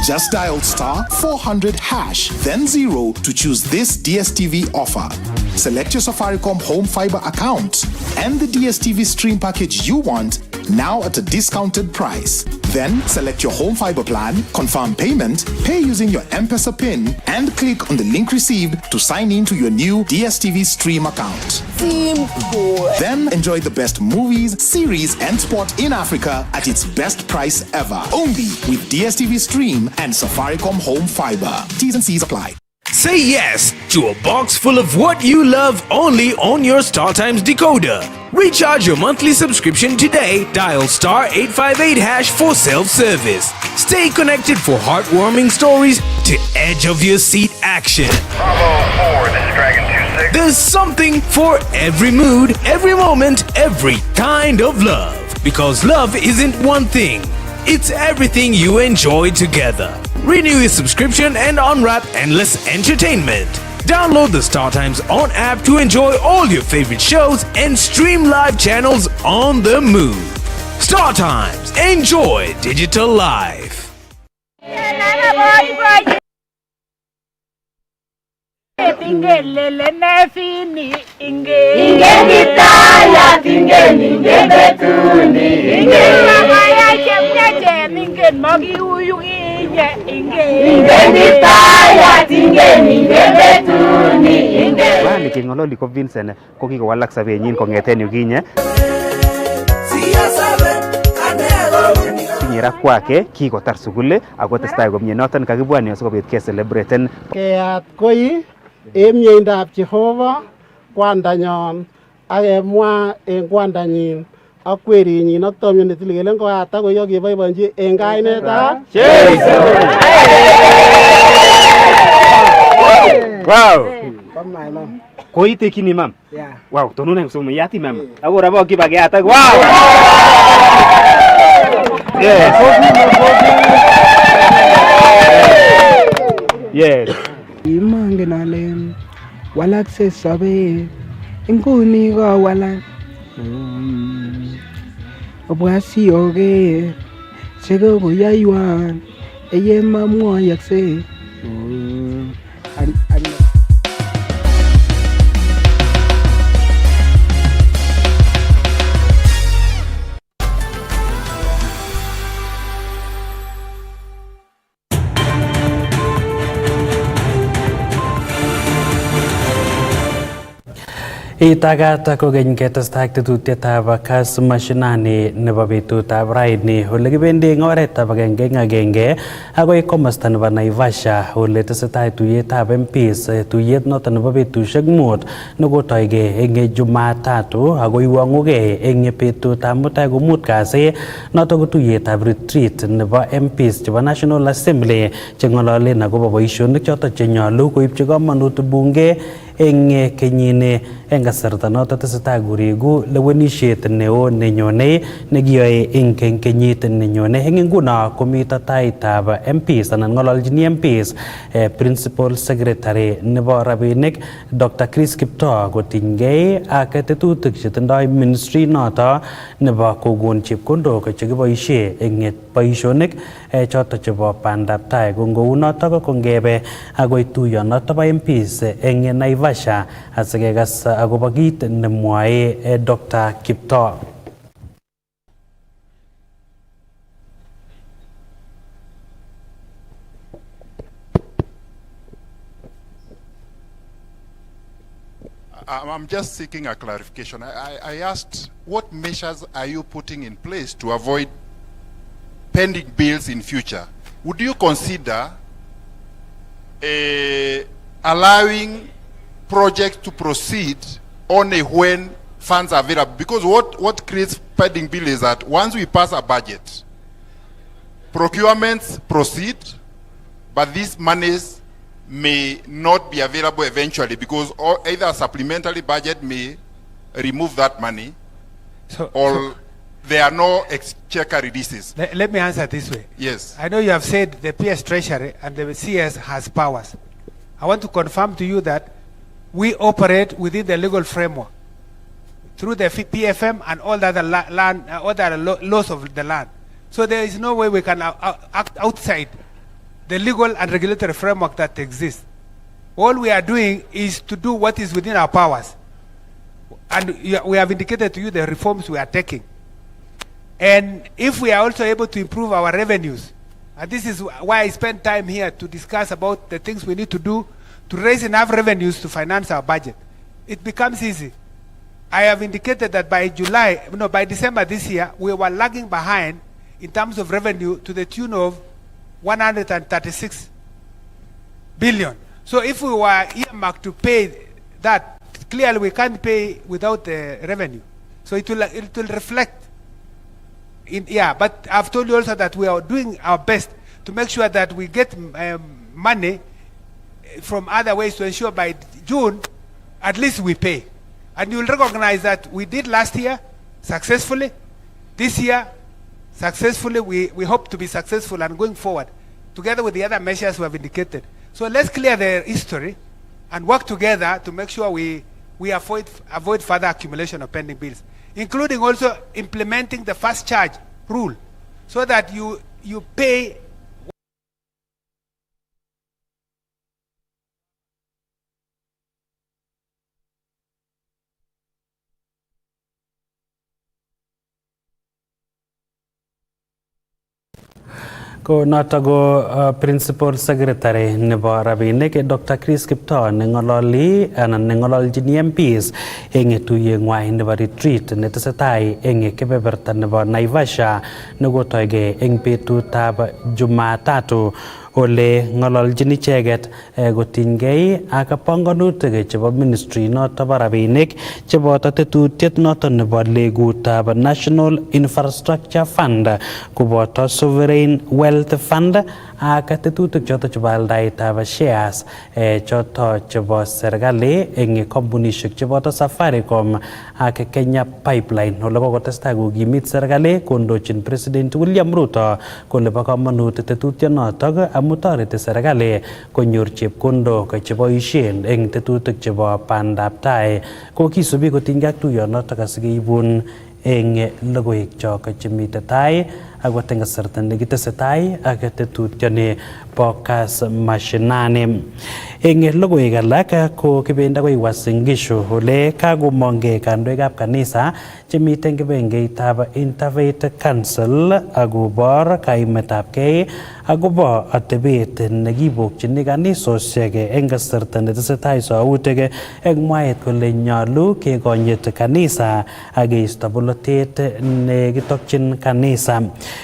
S4: Just dial *400# then 0 to choose this DSTV offer. Select your Safaricom Home Fiber account and the DSTV Stream package you want, now at a discounted price. Then select your home fiber plan, confirm payment, pay using your M-Pesa PIN, and click on the link received to sign in to your new DSTV Stream account.
S5: Simple.
S4: Then enjoy the best movies, series, and sport in Africa at its best price ever. Only with DSTV Stream and Safaricom Home Fiber. T's and C's apply.
S24: Say yes to a box full of what you love only on your StarTimes decoder. Recharge your monthly subscription today. Dial *858# for self-service. Stay connected for heartwarming stories to edge of your seat action.
S25: Bravo 4, this is Dragon 26.
S24: There's something for every mood, every moment, every kind of love. Because love isn't one thing. It's everything you enjoy together. Renew your subscription and unwrap endless entertainment. Download the StarTimes On app to enjoy all your favorite shows and stream live channels on the move. StarTimes. Enjoy digital life.
S3: Bali kingololi ko Vincent ko kikowalak sabenyin kongeten yukinye. Sinyira kwake kikotar sukul ako testai komye noton kakibwani asikobit ke celebraten.
S6: Keyat koi emyeindab Jehova kwandanyon akemwa eng kwandanyin ak kwerinyin ak tomnyo netili kelen koyat akoi akeboiboenji eng kainetab Jeiso.
S3: Wow. Koitekini mam. Wow, tonuna ngusomo yati mam. Agora bo kibage atak. Wow. Yes. Yes.
S7: Imangen ale walakse sobet inguni ko walak. Obwasi oge sego koyaiwan eye mamwoyokse.
S1: Itagat kogeny ketestai tetutietab Kass Mashinani nebo betutab raini ole kibendi eng oretab agenge agoi komosta nebo Naivasha ole tesetai tuyetab MPs tuyet noton nebo betusiek mut nekotoige eng Jumatatu agoi iwang'ugei eng betutab mutai ko mut kasi noton ko tuyetab retreat nebo MPs chebo National Assembly cheng'ololen akobo boisionik choton chenyolu koibchi komonut bunge eng kenyini eng kasarta noton tesetai kurigu lewenisiet neo nenyone nekiyoe eng kenyit nenyone. Eng nguno komito taitab MPs anan ng'ololjini MPs Principal Secretary nebo rabinik Dr. Chris Kiptoo kotinygei ak tetutik chetindoi ministry noto nebo kokon chepkondok chekiboisie eng boisionik choto chebo bandab tai. Ngou noto kongebe agoi tuyonoto bo MPs eng Naivasha asikekas akobo kit nemwoe Dr. Kiptoo.
S8: I'm just seeking a clarification. I asked, what measures are you putting in place to avoid pending bills in future? Would you consider allowing projects to proceed only when funds are available? Because what creates pending bill is that once we pass a budget, procurements proceed, but these monies may not be available eventually because either a supplementary budget may remove that money or there are no exchequer releases.
S9: Let me answer this way.
S8: Yes.
S9: I know you have said the PS Treasury and the CS has powers. I want to confirm to you that we operate within the legal framework through the PFM and all the other laws of the land. So there is no way we can act outside the legal and regulatory framework that exists. All we are doing is to do what is within our powers. And we have indicated to you the reforms we are taking. And if we are also able to improve our revenues, and this is why I spend time here to discuss about the things we need to do to raise enough revenues to finance our budget, it becomes easy. I have indicated that by December this year, we were lagging behind in terms of revenue to the tune of 136 billion. So if we were earmarked to pay that, clearly we can't pay without the revenue. So it will reflect but I've told you also that we are doing our best to make sure that we get money from other ways to ensure by June, at least we pay. And you will recognize that we did last year successfully. This year, successfully, we hope to be successful and going forward. together with the other measures we have indicated. So let's clear the history and work together to make sure we avoid further accumulation of pending bills, including also implementing the fast charge rule so that you pay
S1: ko noto go principal secretary nebo rabinik Dr. Chris Kiptoo nengololi anan nengololjin MPs eng tuyeng'wai nebo retreat netesetai eng kebeberta nebo Naivasha nekotoige eng betutab Jumatatu ole ngololjin icheket kotinygei ak panganutik chebo ministry noto bo rabinik cheboto tetutiet noto nebo legutab National Infrastructure Fund koboto Sovereign Wealth Fund ak tetutik choto chebo aldaetab shares choto chebo serikali eng kampunishek cheboto Safaricom ak Kenya Pipeline ole kokotestai kokimit serikali kondochin President William Ruto kole bo kamanut tetutyonotok amu toreti serikali konyor chepkondok cheboisien eng tetutik chebo bandab tai ko kisubi kotinygei ak tuyonotok asikeibun eng logoiwek chok chemite tai akot eng kasarta nekitesetai ak tetutyoni bo Kass Mashinani. Eng logoiwek alak ko kibendi akoi Uasin Gishu ole kakomongei kandoikab kanisa chemiten kibengeitab Interfaith Council akobor kaimetabgei akobo atebet nekibokchini kanisosiek eng kasarta netesetai sautik eng mwaet kole nyolu kekonyit kanisa akeisto bolotet nekitokchin kanisa.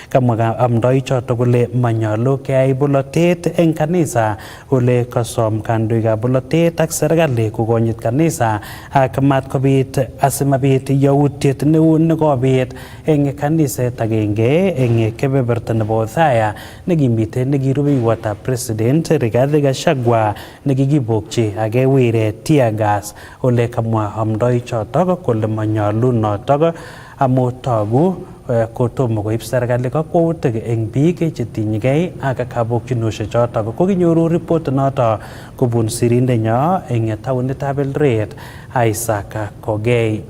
S1: Kamwa amdoichoto kole manyolu keyai bolotet eng kanisa ole kasom kandoikab bolotet ak serikali kokonyit kanisa ak matkobit asimabit yautiet neu nekobit eng kaniset agenge eng kebeberta nebo Othaya nekimite nekirubeiwotab President Rigathi Gachagua nekikibokchi akewire tear gas ole kamwa amdoichoto kole manyolu notok amu togu kotomo koib serikali kakwautik eng biik chetinyegei ak kabokchinoshek chotok ko kinyoru report noto kobun sirindenyo eng taonitab Eldoret Isaac Kogei.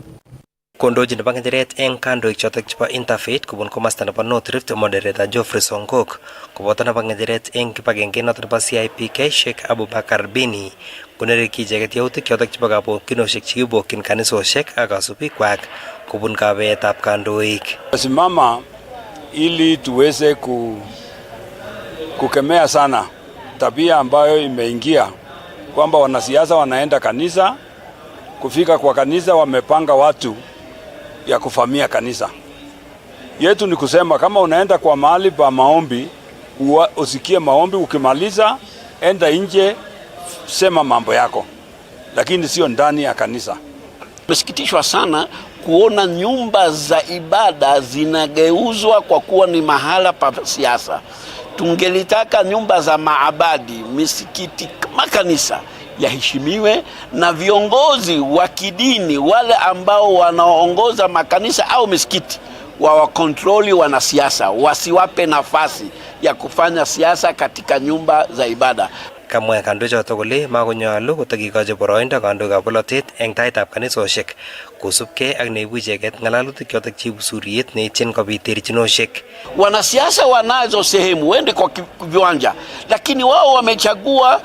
S10: Kondochin nebo ng'echeret eng kandoik chotok chebo Interfaith kobun komasta nebo North Rift moderator Geoffrey Songok koboto nebo ng'echeret eng kibagenge noto nebo CIPK Sheikh Abubakar Bini konereki icheket yautik chotok chebo kabokchinoshek chekibokyin kanisosiek ak kasubikwak kubun kabeetab kandoik.
S11: Simama ili tuweze kukemea sana tabia ambayo imeingia kwamba wanasiasa wanaenda kanisa, kufika kwa kanisa wamepanga watu ya kufamia kanisa. Yetu ni kusema kama unaenda kwa mahali pa maombi, usikie maombi, ukimaliza enda nje, sema mambo yako, lakini sio ndani ya kanisa.
S12: Tumesikitishwa sana kuona nyumba za ibada zinageuzwa kwa kuwa ni mahala pa siasa. Tungelitaka nyumba za maabadi, misikiti, makanisa yaheshimiwe na viongozi wa kidini wale ambao wanaongoza makanisa au misikiti wawakontroli wanasiasa, wasiwape nafasi ya kufanya siasa katika nyumba za ibada.
S10: Kamwa kandoichoto kole makonyolu kotakikochi boroindo kandoikab bolotet eng taitab kanisosiek kosubkei ak neibu icheket ng'alalutik chotok cheibu suriet neityin kobit terchinoshek.
S12: Wanasiasa wanazo sehemu wende kwa viwanja, lakini wao wamechagua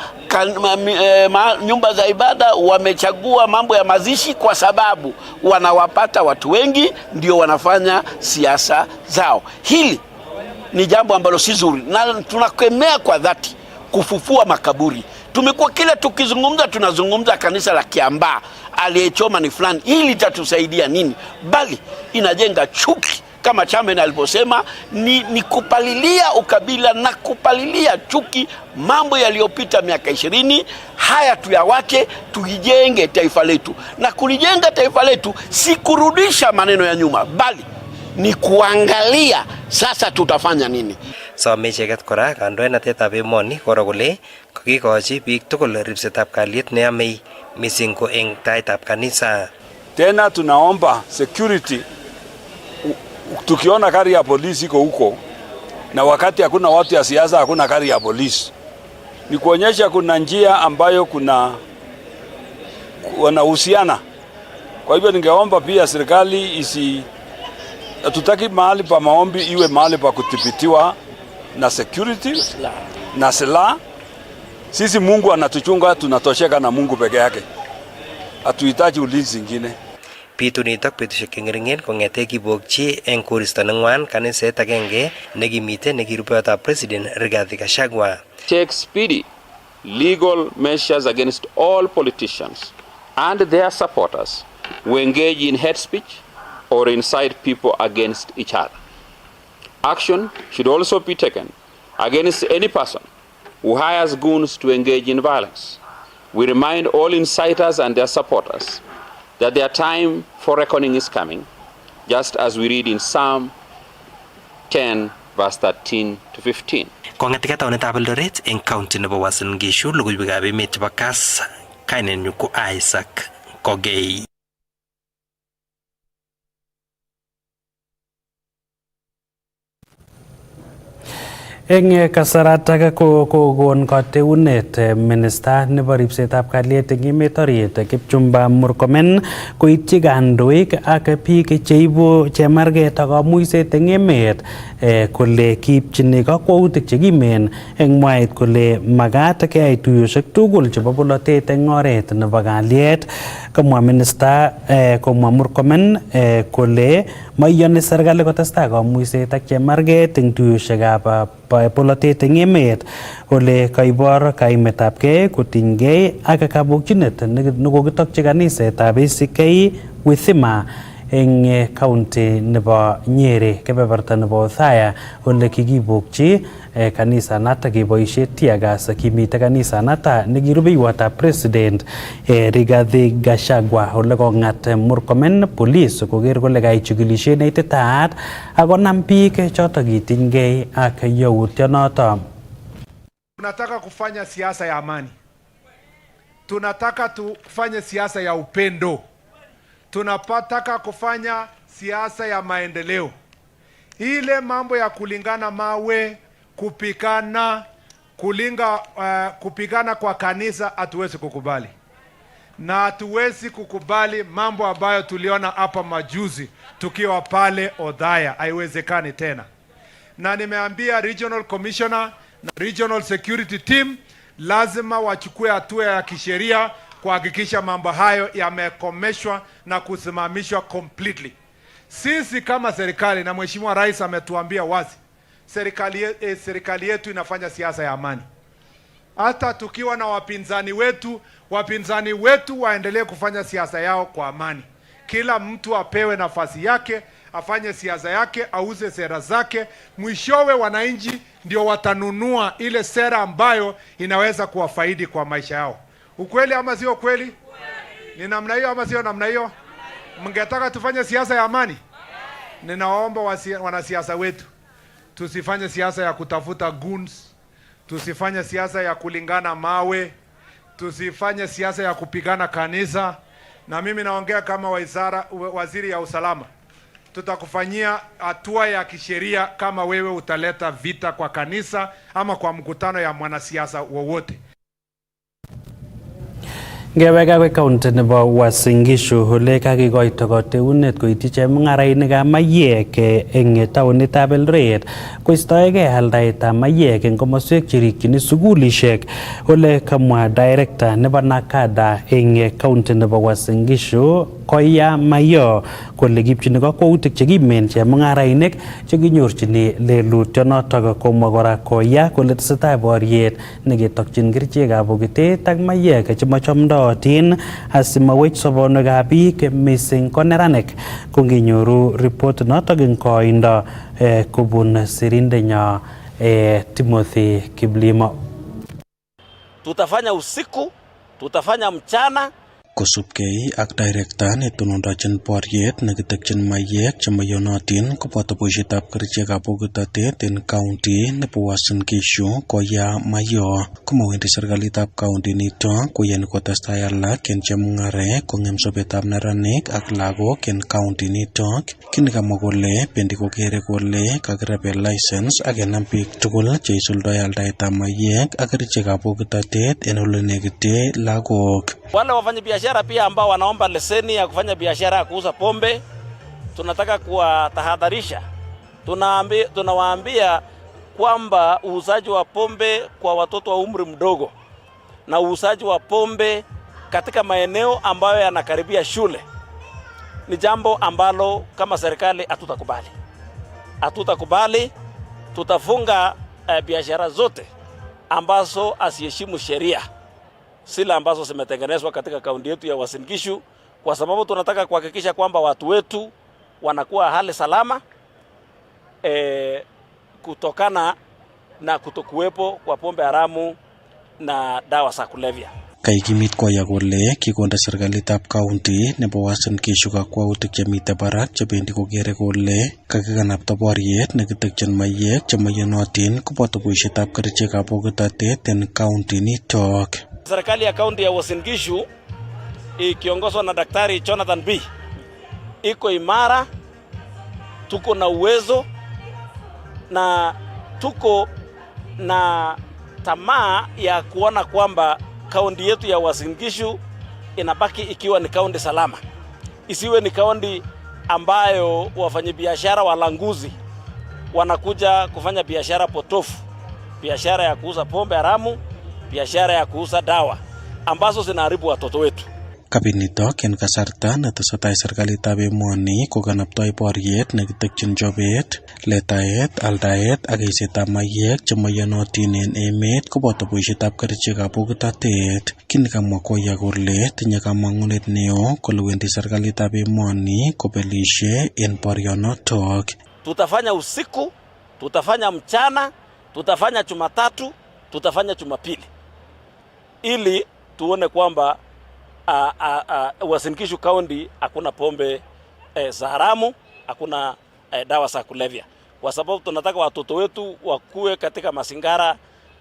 S12: nyumba za ibada, wamechagua mambo ya mazishi kwa sababu wanawapata watu wengi, ndio wanafanya siasa zao. Hili ni jambo ambalo si zuri na tunakemea kwa dhati kufufua makaburi. Tumekuwa kila tukizungumza tunazungumza kanisa la Kiambaa aliyechoma ni fulani. Hili litatusaidia nini? Bali inajenga chuki kama Chairman aliposema ni kupalilia ukabila na kupalilia chuki. Mambo yaliyopita miaka 20 haya tuyawache, tujenge taifa letu. Na kulijenga taifa letu si kurudisha maneno ya nyuma, bali ni kuangalia sasa tutafanya nini.
S10: Some icheket kora kandoinatetab emoni koro kole kakikochi biik tugul ripsetab kalyet neyamei mising ko eng taitab kanisa.
S11: Tena tunaomba security, tukiona gari ya polisi iko huko na wakati hakuna watu ya siasa, hakuna gari ya polisi. Ni kuonyesha kuna njia ambayo kuna wanahusiana. Kwa hivyo ningeomba pia serikali tutaki mahali pa maombi iwe mahali pa kudhibitiwa na security na silaha. Sisi Mungu anatuchunga, tunatosheka na Mungu peke yake. Hatuhitaji ulinzi mwingine.
S10: Pitu nitok betusiek kengeringen kongete kibokchi eng koristo nengwan kaniset agenge nekimite nekirupeyotab President Rigathi Gachagua.
S13: Take speedy legal measures against all politicians and their supporters who engage in hate speech or incite people against each other. Action should also be taken against any person who hires goons to engage in violence. We remind all inciters and their supporters that their time for reckoning is coming, just as we read in Psalm 10, verse 13 to 15.
S10: Kongetika taunetab Eldoret eng county nebo Uasin Gishu, logoiwekab emet chebo Kass, kainenyu ko Isaac Kogei.
S1: Eng kasaratak kokon kateunet minista nebo ripsetab kalyet eng emet orit Kipchumba Murkomen koityi kandoik ak biik cheibu chemarget ak kamuiset eng emet kole kiipchini kakwautik chekimen eng mwaet kole makat keyai tuiyosiek tugul chebo bolotet eng oret nebo kalyet. Komwa minista komwa Murkomen kole maiyoni serikali kotestai kamuiset ak chemarget eng tuiyosiekab polotet eng emet, ole kaibor kaimetabgei kotinygei ak kabokchinet nekokitokyi kanisetab ACK Withima eng county nebo Nyeri, kebeberta nebo Othaya, ole kikibokchi kanisanatak keboisie tear gas kimite kanisanatak nekirubeiwotab president Rigathi Gachagua, ole kongat Murkomen police koker kole kayai chikilisiet neititaat akonam biik chotok kitinygei ak yautionoto.
S9: Tunataka kufanya siasa ya amani. Tunataka tufanye siasa ya upendo. Tunataka kufanya siasa ya maendeleo. Ile mambo ya kulingana mawe, kupigana kwa kanisa hatuwezi kukubali. Na hatuwezi kukubali mambo ambayo tuliona hapa majuzi tukiwa pale Othaya, haiwezekani tena. Na nimeambia regional commissioner na regional security team lazima wachukue hatua ya kisheria kuhakikisha mambo hayo yamekomeshwa na kusimamishwa completely. Sisi kama serikali, na Mheshimiwa Rais ametuambia wazi, serikali yetu inafanya siasa ya amani. Hata tukiwa na wapinzani wetu waendelee kufanya siasa yao kwa amani. Kila mtu apewe nafasi yake, afanye siasa yake, auze sera zake. Mwishowe wananchi ndio watanunua ile sera ambayo inaweza kuwafaidi kwa maisha yao. Ukweli ama sio kweli? Ni namna hiyo ama sio namna hiyo? Mngetaka tufanye siasa ya amani? Ninaomba wanasiasa wetu tusifanye siasa ya kutafuta goons, tusifanye siasa ya kulingana mawe, tusifanye siasa ya kupigana kanisa. Na mimi naongea kama waziri ya usalama. Tutakufanyia hatua ya kisheria kama wewe utaleta vita kwa kanisa ama kwa mkutano ya mwanasiasa wowote.
S1: Ngeweka kwe county nebo Uasin Gishu, ole kakikoito kateunet koityi chemung'arainikab mayek eng taonitab Eldoret koistoegei aldaetab mayek eng komoswek cherikchini sukulishek, ole kamwa director nebo Nakada eng county nebo Uasin Gishu Koya Mayo kole kipchini kakwautik chekimen chemung'arainik chekinyorchini lelutionotok. Komwa kora Koya kole tesetai boriet neketokchin kerichekab bokitet ak mayek chemachamdootin asimawech sobonwekab biik mising ko neranik. Konginyoru report notok eng koindo kobun sirindenyo Timothy Kiblimo.
S12: Tutafanya usiku, tutafanya mchana,
S1: kosubkei ak director netonondochin boriet nekitekyin mayek chemayonotin koboto boisietab kerichekab bokitotet en county nebo Uasin Gishu koya mayo komawendi serikalitab county nito koyani kotestai alak en chemung'arek kong'em sobetab neranik ak lagok en county nito kini kamwa kole bendi kokere kole kakirabe license ak kenam biik tugul cheisuldoe aldaetab mayek ak kerichekab bokitotet en ole negite lagok.
S14: Wale wafanyabiashara pia ambao wanaomba leseni ya kufanya biashara ya kuuza pombe, tunataka kuwatahadharisha. Tunawaambia kwamba uuzaji wa pombe kwa watoto wa umri mdogo na uuzaji wa pombe katika maeneo ambayo yanakaribia shule ni jambo ambalo kama serikali hatutakubali. Hatutakubali, tutafunga biashara zote ambazo asiheshimu sheria. Sila ambazo zimetengenezwa katika kaunti yetu ya Uasin Gishu kwa sababu tunataka kuhakikisha kwamba watu wetu wanakuwa hali salama kutokana na kutokuwepo kwa pombe haramu na dawa za kulevya.
S1: Kaikimit koya kole kikonda serikalitab county nebo Uasin Gishu kakwautik chemite barak chebendi kokere kole kakikanapta boriet nekitekyin mayek chemayonotin koboto boisietab kerichekab bokitotet en county nitok.
S14: Serikali ya kaunti ya Uasin Gishu ikiongozwa na Daktari Jonathan B iko imara, tuko na uwezo na tuko na tamaa ya kuona kwamba kaunti yetu ya Uasin Gishu inabaki ikiwa ni kaunti salama. Isiwe ni kaunti ambayo wafanyabiashara walanguzi wanakuja kufanya biashara potofu, biashara ya kuuza pombe haramu, biashara ya kuuza dawa ambazo zinaharibu watoto wetu.
S1: Kabinitok en kasarta netesetai serikalitab emoni kokanaptoi boriet nekitekyin chobet, letaet, aldaet ak eisetab mayek chemayonotin en emet koboto boisietab kerichekab bokitotet. Kini kamwa koya kole tinye kamang'unet neo kole wendi serikalitab emoni kobelishe en borionotok.
S14: Tutafanya usiku, tutafanya mchana, tutafanya Jumatatu, tutafanya Jumapili ili tuone kwamba Uasin Gishu County hakuna pombe za haramu, hakuna dawa za kulevya, kwa sababu tunataka watoto wetu wakue katika mazingara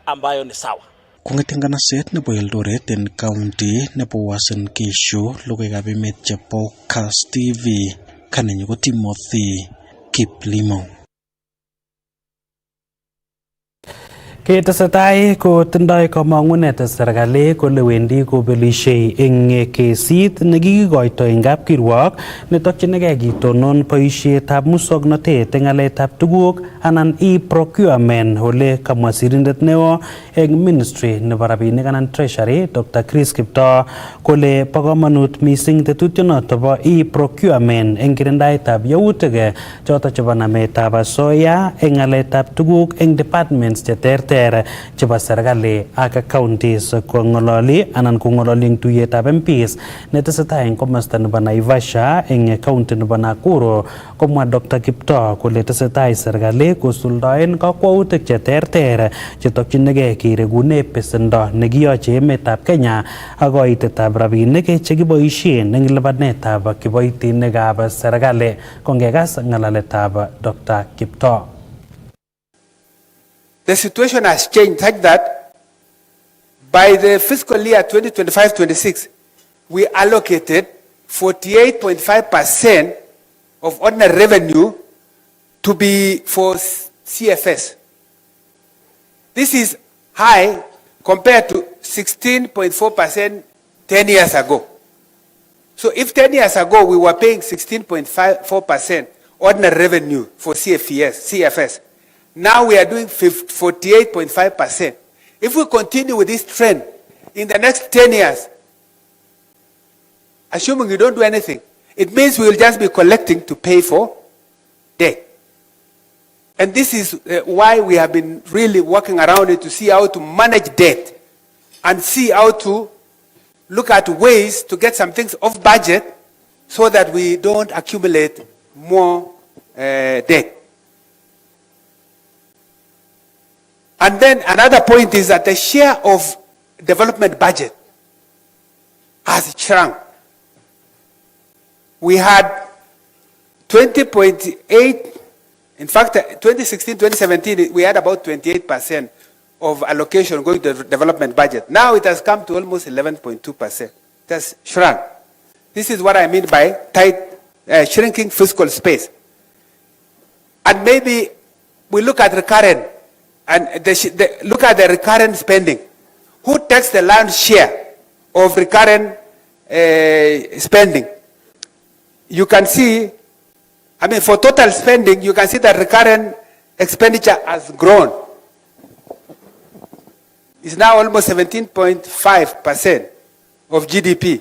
S14: ambayo ni sawa.
S1: Kong'etengana set nebo Eldoret en county nebo Uasin Gishu logoiwekab emet chebo Kass TV kanenyu ko Timothy Kiplimo. Ketesetai kotindoi kamang'unet serikali kole wendi kobelishe eng kesit nekikikoito eng kapkirwok netokchinigei kitonon boisietab muswoknotet eng ng'alekab tuguk anan e-procurement ole kamwa sirindet neo eng ministry nebo rabinik anan treasury Dr. Chris Kiptoo kole bo komonut mising tetutionoto bo e-procurement eng kirindaetab yautik choto chebo nametab asoya eng ng'alekab tuguk eng departments cheterter chebo serikali ak counties kong'ololi anan kong'ololi eng tuyetab MPs netesetai eng komosta nebo Naivasha eng county nebo Nakuru. Komwa Dr. Kiptoo kole tesetai serikali kosuldaen kakwautik cheterter chetokchinigei keregune besendo nekiyoche emetab Kenya ak koitetab rabinik chekiboisien eng lipanetab kiboitinikab serikali. Kongekas ng'alaletab Dr. Kiptoo.
S9: The situation has changed such that by the fiscal year 2025-26, we allocated 48.5% of ordinary revenue to be for CFS. This is high compared to 16.4% 10 years ago. So if 10 years ago we were paying 16.4% ordinary revenue for CFS, now we are doing 48.5%. If we continue with this trend in the next 10 years, assuming we don't do anything, it means we will just be collecting to pay for debt. And this is why we have been really working around it to see how to manage debt and see how to look at ways to get some things off budget so that we don't accumulate more debt. And then another point is that the share of development budget has shrunk. we had 20.8, in fact, 2016, 2017, we had about 28% of allocation going to the development budget. Now it has come to almost 11.2%. It has shrunk. This is what I mean by shrinking fiscal space. And maybe we look at recurrent, and look at the recurrent spending. Who takes the lion's share of recurrent spending? You can see, I mean, for total spending, you can see that recurrent expenditure has grown. It's now almost 17.5% of GDP.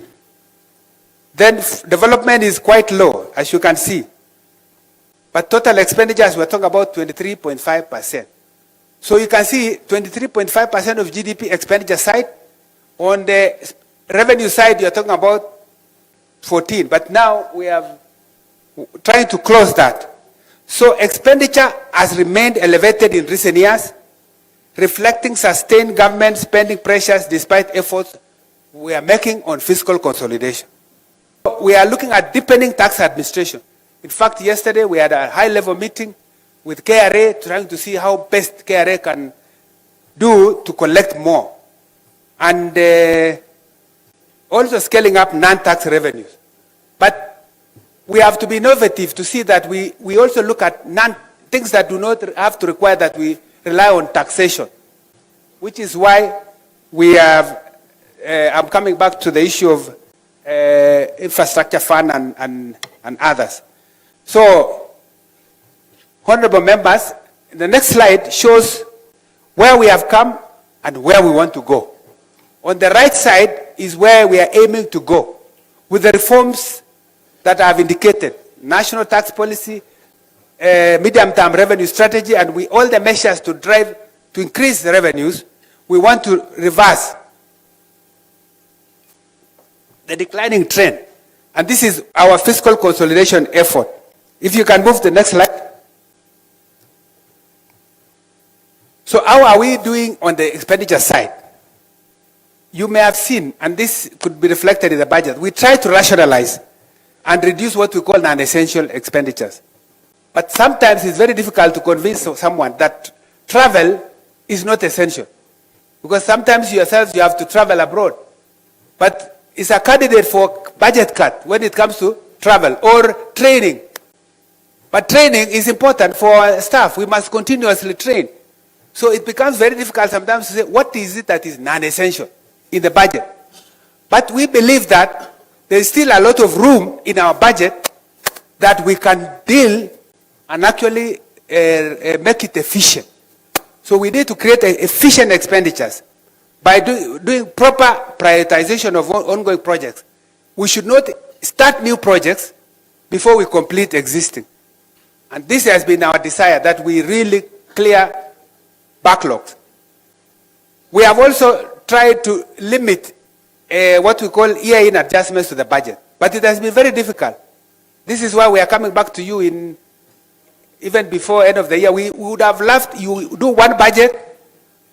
S9: Then development is quite low, as you can see. But total expenditures, we're talking about 23.5%. So you can see 23.5% of GDP expenditure side. On the revenue side, you're talking about 14. But now we are trying to close that. So expenditure has remained elevated in recent years, reflecting sustained government spending pressures despite efforts we are making on fiscal consolidation. We are looking at deepening tax administration. In fact, yesterday we had a high-level meeting with KRA trying to see how best KRA can do to collect more. And also scaling up non-tax revenues. But we have to be innovative to see that we also look at things that do not have to require that we rely on taxation, which is why we have, I'm coming back to the issue of infrastructure fund and others. So, honorable members, the next slide shows where we have come and where we want to go. On the right side is where we are aiming to go with the reforms that I have indicated: national tax policy, medium-term revenue strategy, and all the measures to drive to increase the revenues. We want to reverse the declining trend, and this is our fiscal consolidation effort. If you can move the next slide. So how are we doing on the expenditure side? You may have seen, and this could be reflected in the budget, we try to rationalize and reduce what we call non-essential expenditures. But sometimes it's very difficult to convince someone that travel is not essential. Because sometimes yourselves you have to travel abroad. But it's a candidate for budget cut when it comes to travel or training. But training is important for staff. We must continuously train. So it becomes very difficult sometimes to say, what is it that is non-essential in the budget? But we believe that there is still a lot of room in our budget that we can deal and actually make it efficient. So we need to create efficient expenditures by doing proper prioritization of ongoing projects. We should not start new projects before we complete existing. And this has been our desire, that we really clear backlogs. We have also tried to limit what we call year-in adjustments to the budget. But it has been very difficult. This is why we are coming back to you even before end of the year. We would have loved you do one budget,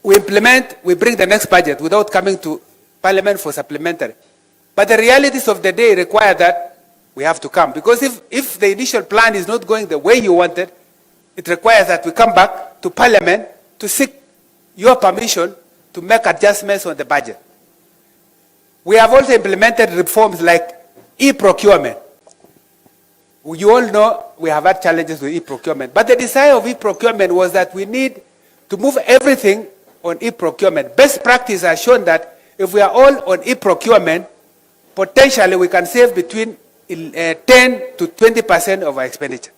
S9: we implement, we bring the next budget without coming to Parliament for supplementary. But the realities of the day require that we have to come. Because if the initial plan is not going the way you wanted, it requires that we come back to Parliament to seek your permission to make adjustments on the budget. We have also implemented reforms like e-procurement. You all know we have had challenges with e-procurement. But the desire of e-procurement was that we need to move everything on e-procurement. Best practice has shown that if we are all on e-procurement, potentially we can save between 10 to 20% of our expenditure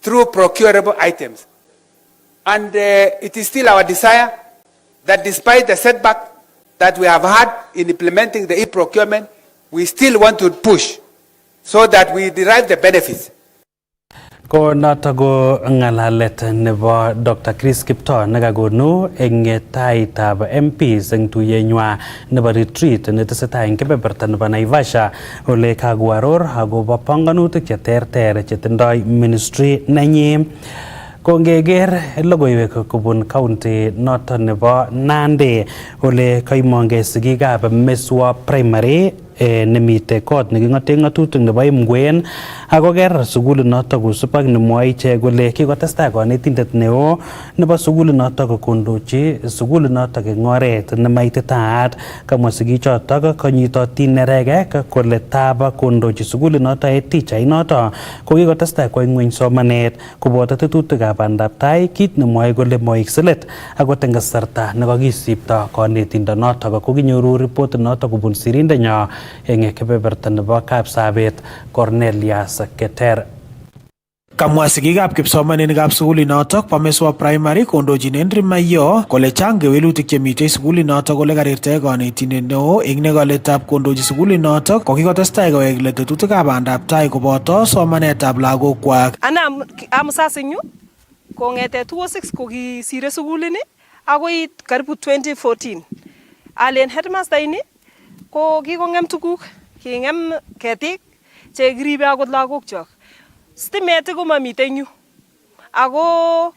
S9: through procurable items. And it is still our desire that despite the setback that we have had in implementing the e-procurement, we still want to push so that we derive the benefits.
S1: Ko natago ngalalet nebo Dr. Chris Kipto nagagonu eng taitab MPs eng tuyenywa nebo retreat netesetai eng kebeberta nebo Naivasha ole kagwaror agobo panganutik cheterter chetindoi ministry nenyi. Kongeger logoiwek kobun county noton nebo Nandi ole kaimongei sigikab Meswa Primary nemite kot neking'ote ng'atutik nebo Imgwen ako ker sukulit noto kosub ak nemwoe ichek kole kikotestai kanetindet neo nebo sukulit noto kondochi sukulit noto eng oret nemaititaat. Kamwa sigichotok konyitotin neregek kole taba kondochi sukulit noto tichait noto ko kikotestai kwo ng'weny somanet koboto tetutikab bandaptai, kit nemwoe kole moik silet akot eng kasarta nekakisipto kanetindonoto ko kinyoru report noto kobun sirindenyo eng kebeberta nebo Kapsabet Cornelius Keter.
S24: Kamwa sigikab kipsomaninikab sukulinotok bo Meswa Primary kondochin Henry Mayo kole chang kewelutik chemitei sukulinotok kole karirtae kanetindet neo eng nekaletab kondochi sukulinotok ko kikotestai kowek let tetutikab bandaptai koboto somanetab lagokwak.
S15: Ana amusasinyu kongete 2006 ko kisire sukulini akoi karibu 2014. Alen headmaster ini ko kikong'em tuguk, king'em ketik che kiribe akot lagokchok. Stimet ko mamiten yu. Ako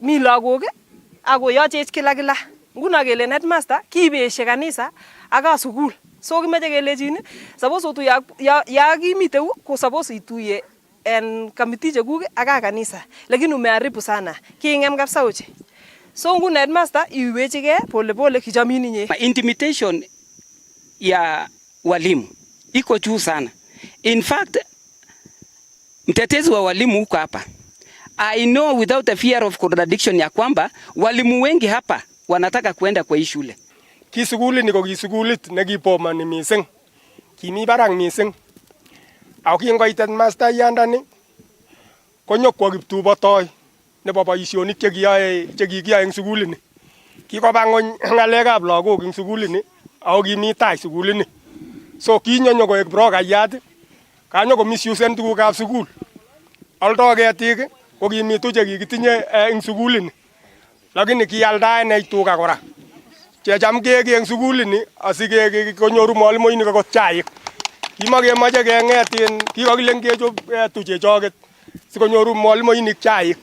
S15: mi lagok ako yochech kila. Nguno kelen headmaster kiibeshe kanisa aka sukul. So kimeche kelejin suppose utuye ya kimite ko suppose ituye en committee chekuk aka kanisa. Lakini umeharibu sana. King'em kabisa uche. So nguno headmaster iwechike pole kijamini nye.
S16: Intimidation ya walimu iko juu sana. In fact, mtetezi wa walimu huko hapa, I know without a fear of contradiction ya kwamba walimu wengi hapa wanataka kuenda kwa hii shule.
S17: Kisuguli niko kisugulit nekipomani mising. Kimi barang mising. Ako kingoit headmaster yandani konyokwo kiptubotoi nebo boisionik chekikiyoe eng sugulini. Kikoba ng'ony ng'alekab lagok eng sugulini ako kimi tai sugulini. So kinyonyo koek brokayat kanyo misuse tugukab sugul. Aldo ketik ko kimitu chekikitinye eng sugulini. Lakini kialdae ne tuga kora. Checham keki eng sugulini asike konyoru mwalimuinik akot chaik. Kimakemoche keng'etin kikokilen kechop tuchechoket sikonyoru mwalimuinik chaik.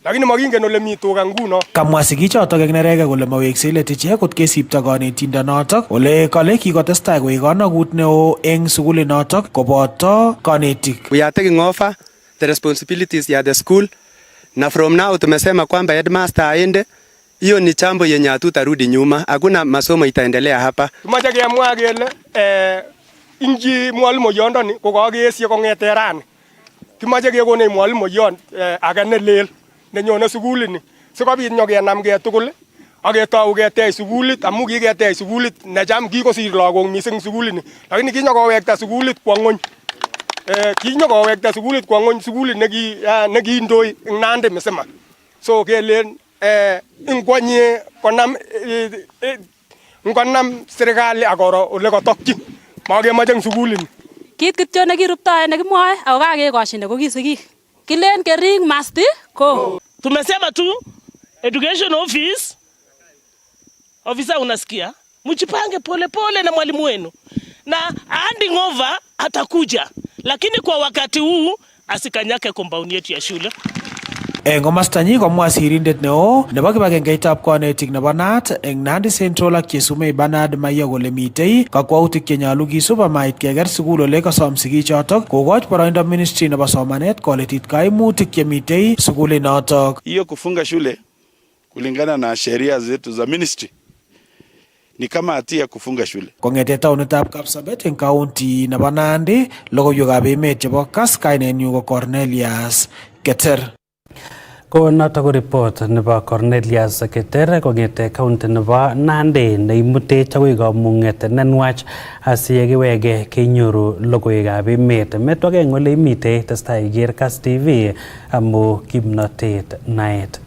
S17: Lakini makingen ole mi tuga nguno.
S24: Kamwa sigichotok eng nerege kole maweksei let ichek kot kesipto kanetindonotok ole kale kikotestai koek kanakut neo eng sukulinotok koboto kanetik.
S18: We are taking over the responsibilities ya the school na from now tumesema kwamba headmaster aende. Hiyo ni chambo yenye hatutarudi nyuma. Hakuna masomo itaendelea hapa.
S17: Tumache kemwa kele inji mwalimu yondoni ko kakeesye kong'ete rani. Kimache kekone mwalimu yon age ne lel nenyone sugulini sikobit nyokenamgei tugul aketou ketech sugulit amu kiketech sugulit necham kikosir lagok mising sugulini, lakini kinyokowekta sugulit kwo ng'ony. Kinyokowekta sugulit kwo ng'ony, sugulit nekiindoi eng Nandi misima. So kelen ingwanye konam serikali akoro ole katokchi makemoche eng sugulini.
S21: Kit kityo nekiruptoe nekimwoe ako kakekoshine ko kisigik. Kilen kering must go.
S26: Tumesema tu education officer unasikia, mjipange pole na mwalimu wenu na handing over atakuja, lakini kwa wakati huu asikanyake compound yetu ya shule.
S24: Eng komastanyi komwa sirindet neo nebo kibagengeitab kanetik nebo NAT eng Nandi Central ak Chesumei Bernard Mayo kole mitei kakwautik chenyolu kisub amait keker sukul ole kasom sigichotok kokoch boroindo ministry nebo somanet koletit kaimutik chemitei sukulinotok.
S27: Hiyo kufunga shule kulingana na sheria zetu za ministry ni kama hatia kufunga shule.
S24: Kongete taunitab Kapsabet eng county nebo Nandi, logoiwekab emet chebo Kass, kainenyu ko Cornelius Keter.
S1: Ko noto ko report nebo Cornelius Keter kongete county nebo Nandi neimutech akoi kamung'et nenwach asiyekiwege kenyoru logoiwekab emet. Metwake eng ole imite testai iker Kass TV amu kimnotet naet.